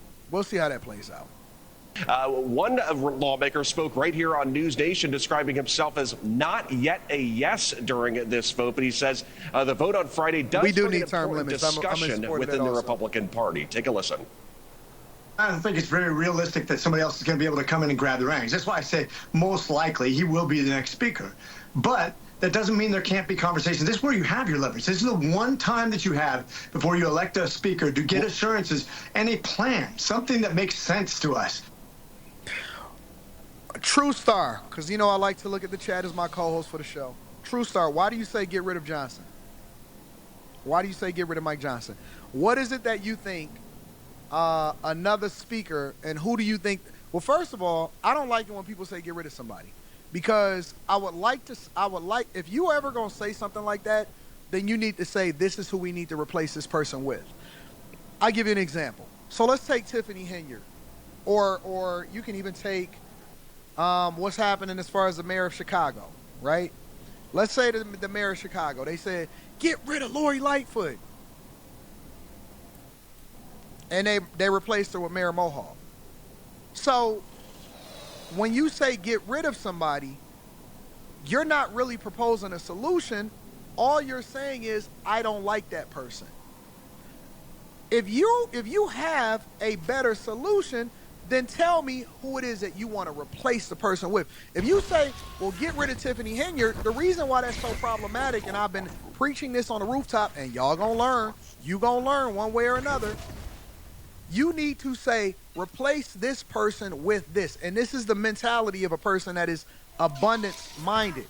Speaker 5: One lawmaker spoke right here on News Nation describing himself as not yet a yes during this vote, but he says the vote on Friday does bring an important discussion within the Republican Party. Take a listen.
Speaker 6: I don't think it's very realistic that somebody else is going to be able to come in and grab the reins. That's why I say most likely he will be the next speaker. But that doesn't mean there can't be conversations. This is where you have your leverage. This is the one time that you have before you elect a speaker to get assurances and a plan, something that makes sense to us.
Speaker 2: True Star, because, you know, I like to look at the chat as my co-host for the show. True Star, why do you say get rid of Johnson? Why do you say get rid of Mike Johnson? What is it that you think another speaker, and who do you think? Well, first of all, I don't like it when people say get rid of somebody, because I would like, if you ever going to say something like that, then you need to say this is who we need to replace this person with. I'll give you an example. So let's take Tiffany Henyard, or you can even take what's happening as far as the mayor of Chicago, right? Let's say the mayor of Chicago, they said, get rid of Lori Lightfoot. And they replaced her with Mayor Mohawk. So when you say get rid of somebody, you're not really proposing a solution. All you're saying is, I don't like that person. If you have a better solution, then tell me who it is that you want to replace the person with. If you say, well, get rid of Tiffany Henyard, the reason why that's so problematic, and I've been preaching this on the rooftop, and y'all gonna learn, you gonna learn one way or another, you need to say, replace this person with this. And this is the mentality of a person that is abundance-minded.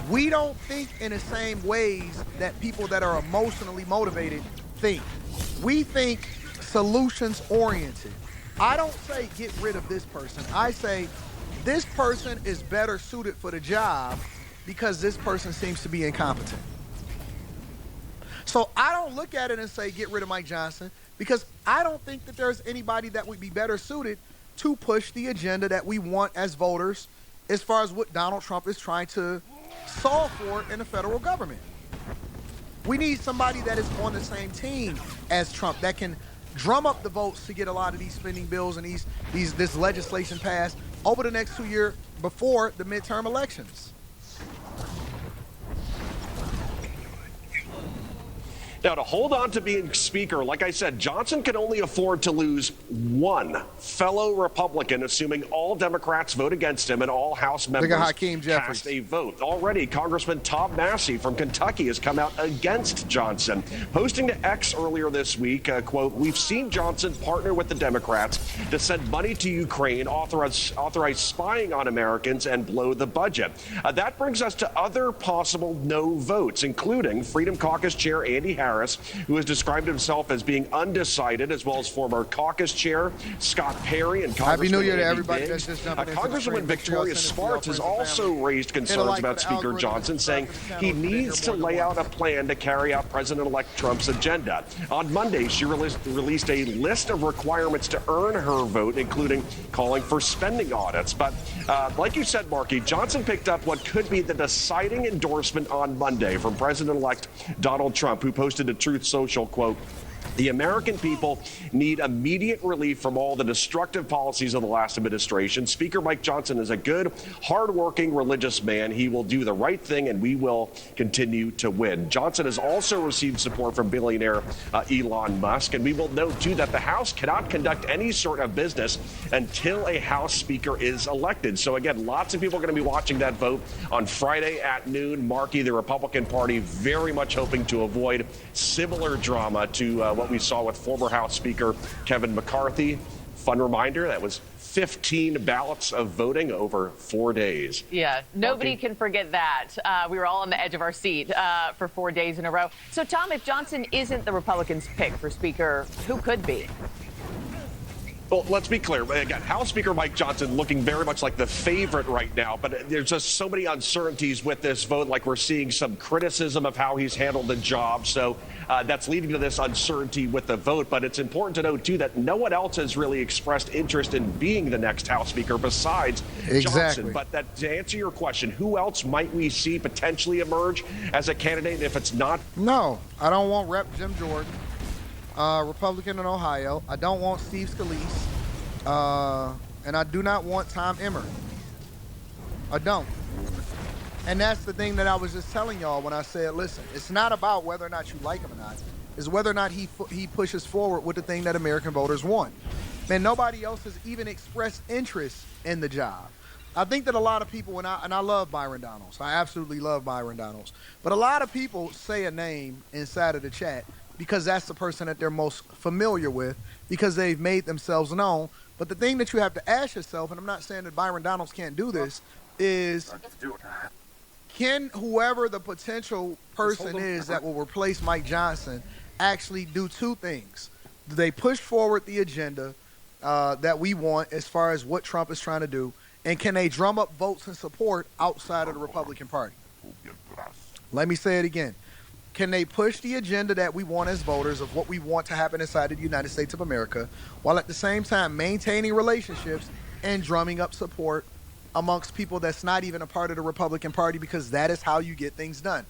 Speaker 2: We don't think in the same ways that people that are emotionally motivated think. We think solutions-oriented. I don't say get rid of this person. I say this person is better suited for the job because this person seems to be incompetent. So I don't look at it and say get rid of Mike Johnson. because I don't think that there's anybody that would be better suited to push the agenda that we want as voters as far as what Donald Trump is trying to solve for in the federal government. We need somebody that is on the same team as Trump that can drum up the votes to get a lot of these spending bills and this legislation passed over the next 2 years before the midterm elections.
Speaker 5: Now, to hold on to being Speaker, like I said, Johnson can only afford to lose one fellow Republican, assuming all Democrats vote against him and all House members cast a vote. Already, Congressman Tom Massey from Kentucky has come out against Johnson, posting to X earlier this week, quote, "We've seen Johnson partner with the Democrats to send money to Ukraine, authorize spying on Americans, and blow the budget." That brings us to other possible no votes, including Freedom Caucus Chair Andy Harris, who has described himself as being undecided, as well as former caucus chair Scott Perry and Congressman
Speaker 2: Happy New Year to
Speaker 5: Andy
Speaker 2: everybody
Speaker 5: Biggs.
Speaker 2: that's just jumping into
Speaker 5: Congresswoman Victoria Spartz has also raised concerns about Speaker Johnson, saying he needs to lay out a plan to carry out President-elect Trump's agenda. On Monday, she released a list of requirements to earn her vote, including calling for spending audits. But like you said, Marky, Johnson picked up what could be the deciding endorsement on Monday from President-elect Donald Trump, who posted to Truth Social, quote, "The American people need immediate relief from all the destructive policies of the last administration. Speaker Mike Johnson is a good, hardworking, religious man. He will do the right thing, and we will continue to win." Johnson has also received support from billionaire Elon Musk. And we will note, too, that the House cannot conduct any sort of business until a House Speaker is elected. So, again, lots of people are going to be watching that vote on Friday at noon. Marky, the Republican Party, very much hoping to avoid similar drama to what we saw with former House Speaker Kevin McCarthy. Fun reminder, that was 15 ballots of voting over 4 days.
Speaker 4: Yeah, nobody can forget that. We were all on the edge of our seat for 4 days in a row. So, Tom, if Johnson isn't the Republicans' pick for Speaker, who could be?
Speaker 5: Well, let's be clear. Again, House Speaker Mike Johnson looking very much like the favorite right now, but there's just so many uncertainties with this vote. Like, we're seeing some criticism of how he's handled the job. So that's leading to this uncertainty with the vote. But it's important to note, too, that no one else has really expressed interest in being the next House Speaker besides Johnson. But that, to answer your question, who else might we see potentially emerge as a candidate if it's not?
Speaker 2: No, I don't want Rep. Jim Jordan. Republican in Ohio. I don't want Steve Scalise. And I do not want Tom Emmer. I don't. And that's the thing that I was just telling y'all when I said, listen, it's not about whether or not you like him or not. It's whether or not he pushes forward with the thing that American voters want. Man, nobody else has even expressed interest in the job. I think that a lot of people, and I love Byron Donalds. I absolutely love Byron Donalds. But a lot of people say a name inside of the chat because that's the person that they're most familiar with, because they've made themselves known. But the thing that you have to ask yourself, and I'm not saying that Byron Donalds can't do this, is can whoever the potential person is that will replace Mike Johnson actually do two things? Do they push forward the agenda that we want as far as what Trump is trying to do? And can they drum up votes and support outside of the Republican Party? Let me say it again. Can they push the agenda that we want as voters of what we want to happen inside of the United States of America, while at the same time maintaining relationships and drumming up support amongst people that's not even a part of the Republican Party, because that is how you get things done.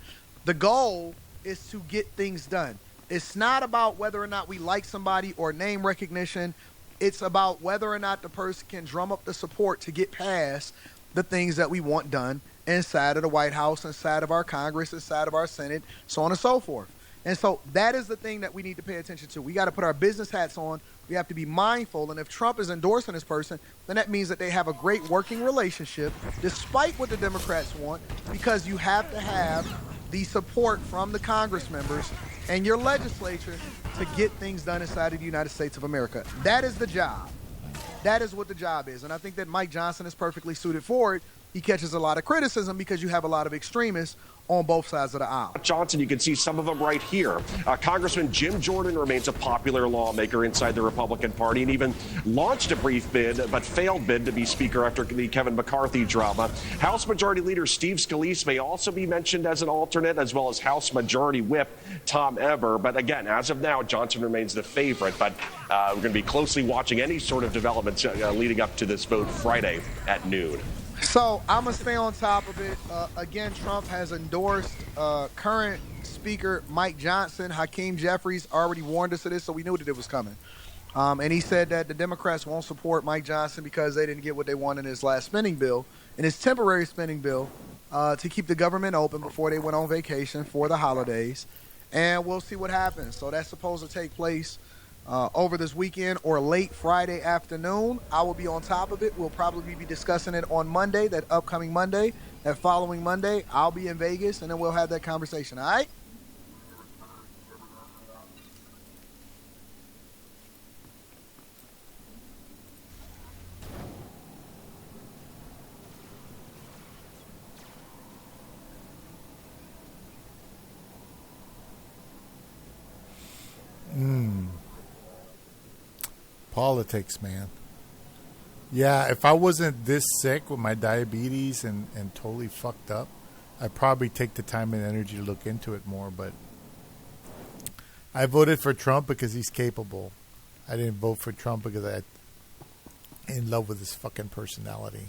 Speaker 2: The goal is to get things done. It's not about whether or not we like somebody or name recognition. It's about whether or not the person can drum up the support to get past the things that we want done inside of the White House, inside of our Congress, inside of our Senate, so on and so forth. And so that is the thing that we need to pay attention to. We got to put our business hats on. We have to be mindful. And if Trump is endorsing this person, then that means that they have a great working relationship, despite what the Democrats want, because you have to have the support from the Congress members and your legislature to get things done inside of the United States of America. That is the job. That is what the job is. And I think that Mike Johnson is perfectly suited for it. He catches a lot of criticism because you have a lot of extremists on both sides of the aisle.
Speaker 5: Johnson, you can see some of them right here. Congressman Jim Jordan remains a popular lawmaker inside the Republican Party and even launched a brief bid, but failed bid to be Speaker after the Kevin McCarthy drama. House Majority Leader Steve Scalise may also be mentioned as an alternate, as well as House Majority Whip Tom Eber. But again, as of now, Johnson remains the favorite. But we're going to be closely watching any sort of developments leading up to this vote Friday at noon.
Speaker 2: So I'm going to stay on top of it. Again, Trump has endorsed current Speaker Mike Johnson. Hakeem Jeffries already warned us of this, so we knew that it was coming. And he said that the Democrats won't support Mike Johnson because they didn't get what they wanted in his last spending bill, in his temporary spending bill, to keep the government open before they went on vacation for the holidays. And we'll see what happens. So that's supposed to take place over this weekend or late Friday afternoon. I will be on top of it. We'll probably be discussing it on Monday, that upcoming Monday, that following Monday. I'll be in Vegas, and then we'll have that conversation, all right?
Speaker 1: Politics, man. Yeah, if I wasn't this sick with my diabetes and totally fucked up, I'd probably take the time and energy to look into it more. But I voted for Trump because he's capable. I didn't vote for Trump because I'm in love with his fucking personality.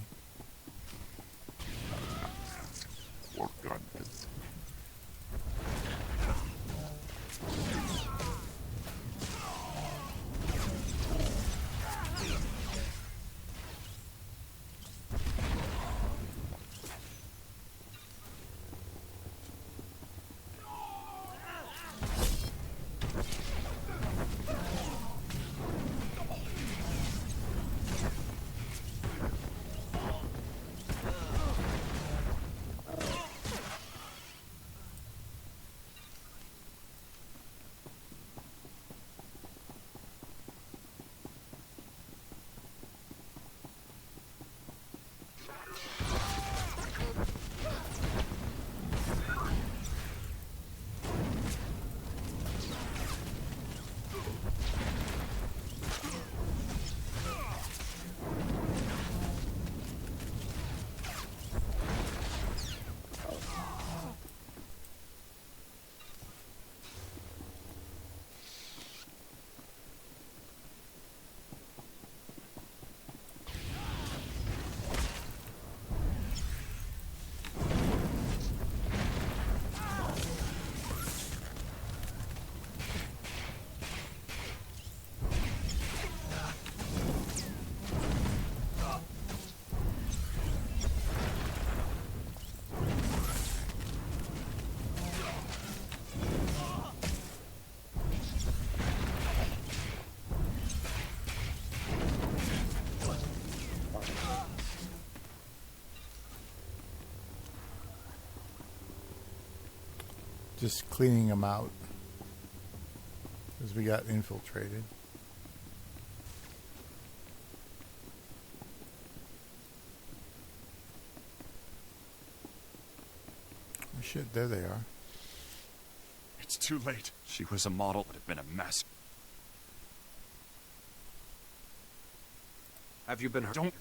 Speaker 1: Just cleaning them out because we got infiltrated. Oh shit, there they are.
Speaker 7: It's too late. She was a model. It would have been a mess.
Speaker 11: Have you been hurt?
Speaker 7: Don't.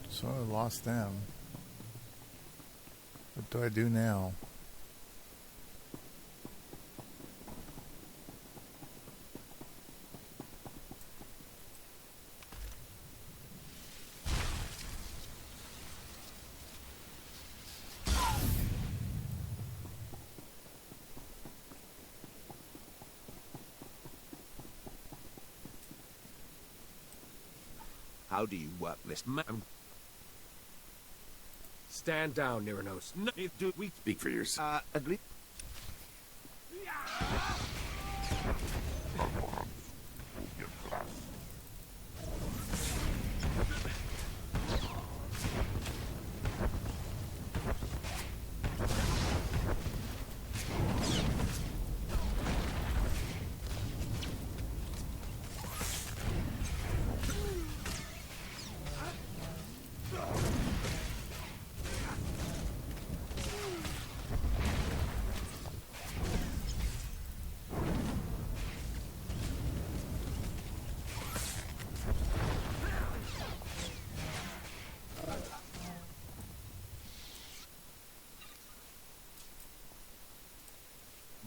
Speaker 1: So I lost them. What do I do now?
Speaker 11: How do you work this, ma'am? Stand down, Niranos. No, do we
Speaker 7: Speak for yourself.
Speaker 11: Agree?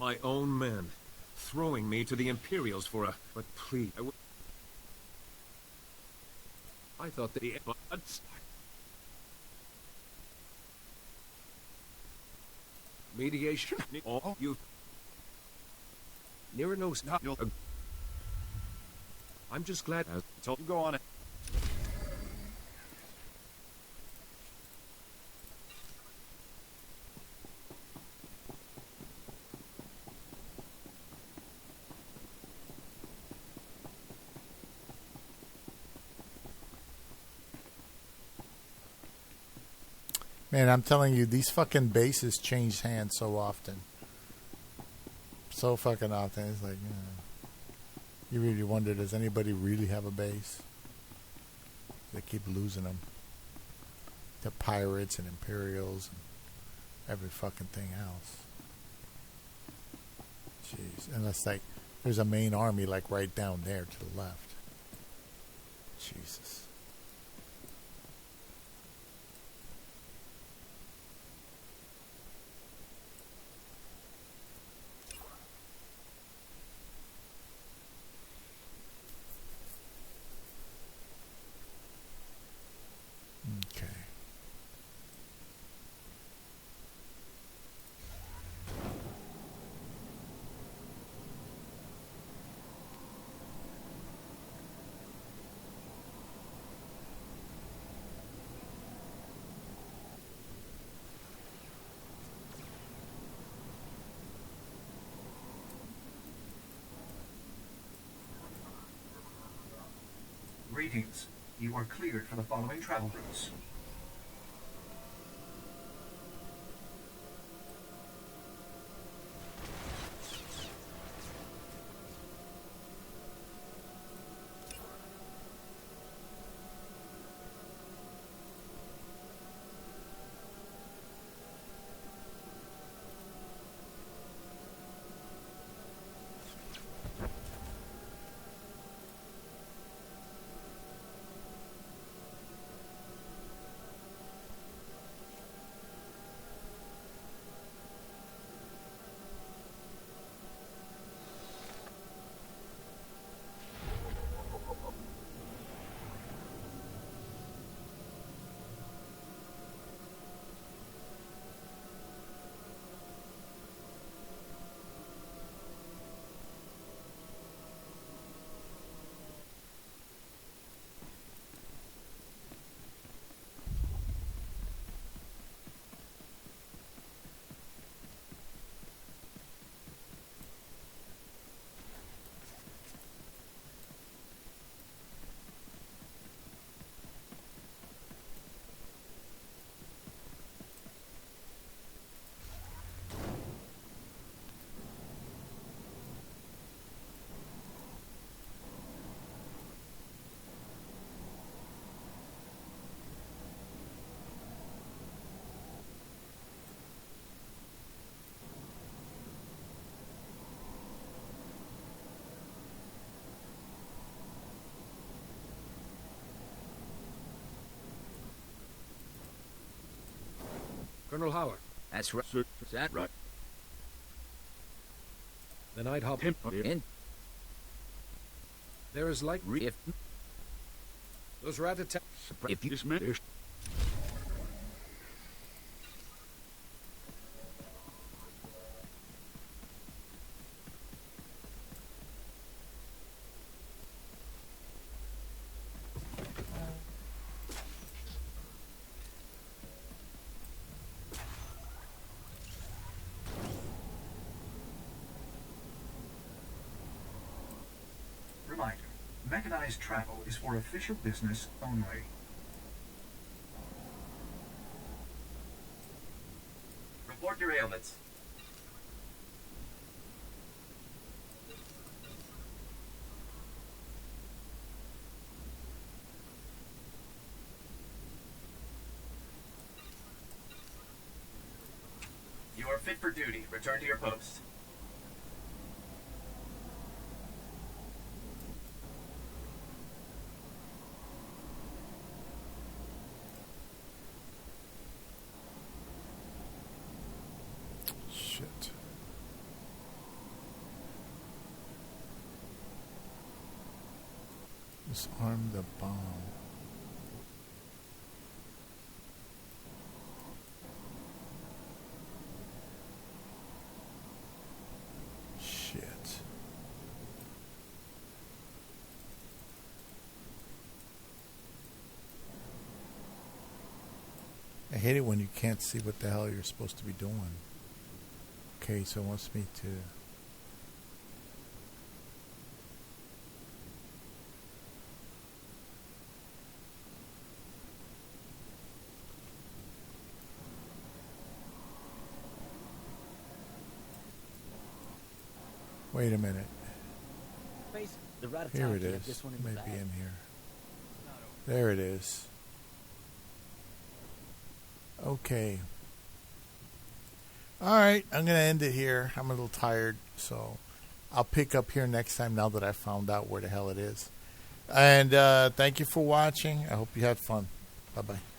Speaker 11: My own men. Throwing me to the Imperials for a... But please, I thought that the... Mediation... Oh, you... Nira knows not... I'm just glad... So go on it.
Speaker 1: Man, I'm telling you, these fucking bases change hands so often. So fucking often. It's like, you really wonder, does anybody really have a base? They keep losing them. The pirates and Imperials and every fucking thing else. Jeez. Unless, like, there's a main army, like, right down there to the left. Jesus. Okay.
Speaker 9: Greetings. You are cleared for the following travel routes.
Speaker 11: Colonel Howard.
Speaker 10: That's right. Sir, is that right?
Speaker 11: Then I'd hop
Speaker 10: in.
Speaker 11: There is like...
Speaker 10: If
Speaker 11: Those rat-a-tat...
Speaker 10: If you smash... Reminder, mechanized travel is for official business only. Report your ailments. You are fit for duty. Return to your post.
Speaker 1: Shit. Disarm the bomb. Shit. I hate it when you can't see what the hell you're supposed to be doing. Okay, so it wants me to... Wait a minute. Here it is. It may be in here. There it is. Okay. Alright, I'm going to end it here. I'm a little tired, so I'll pick up here next time now that I found out where the hell it is. And thank you for watching. I hope you had fun. Bye-bye.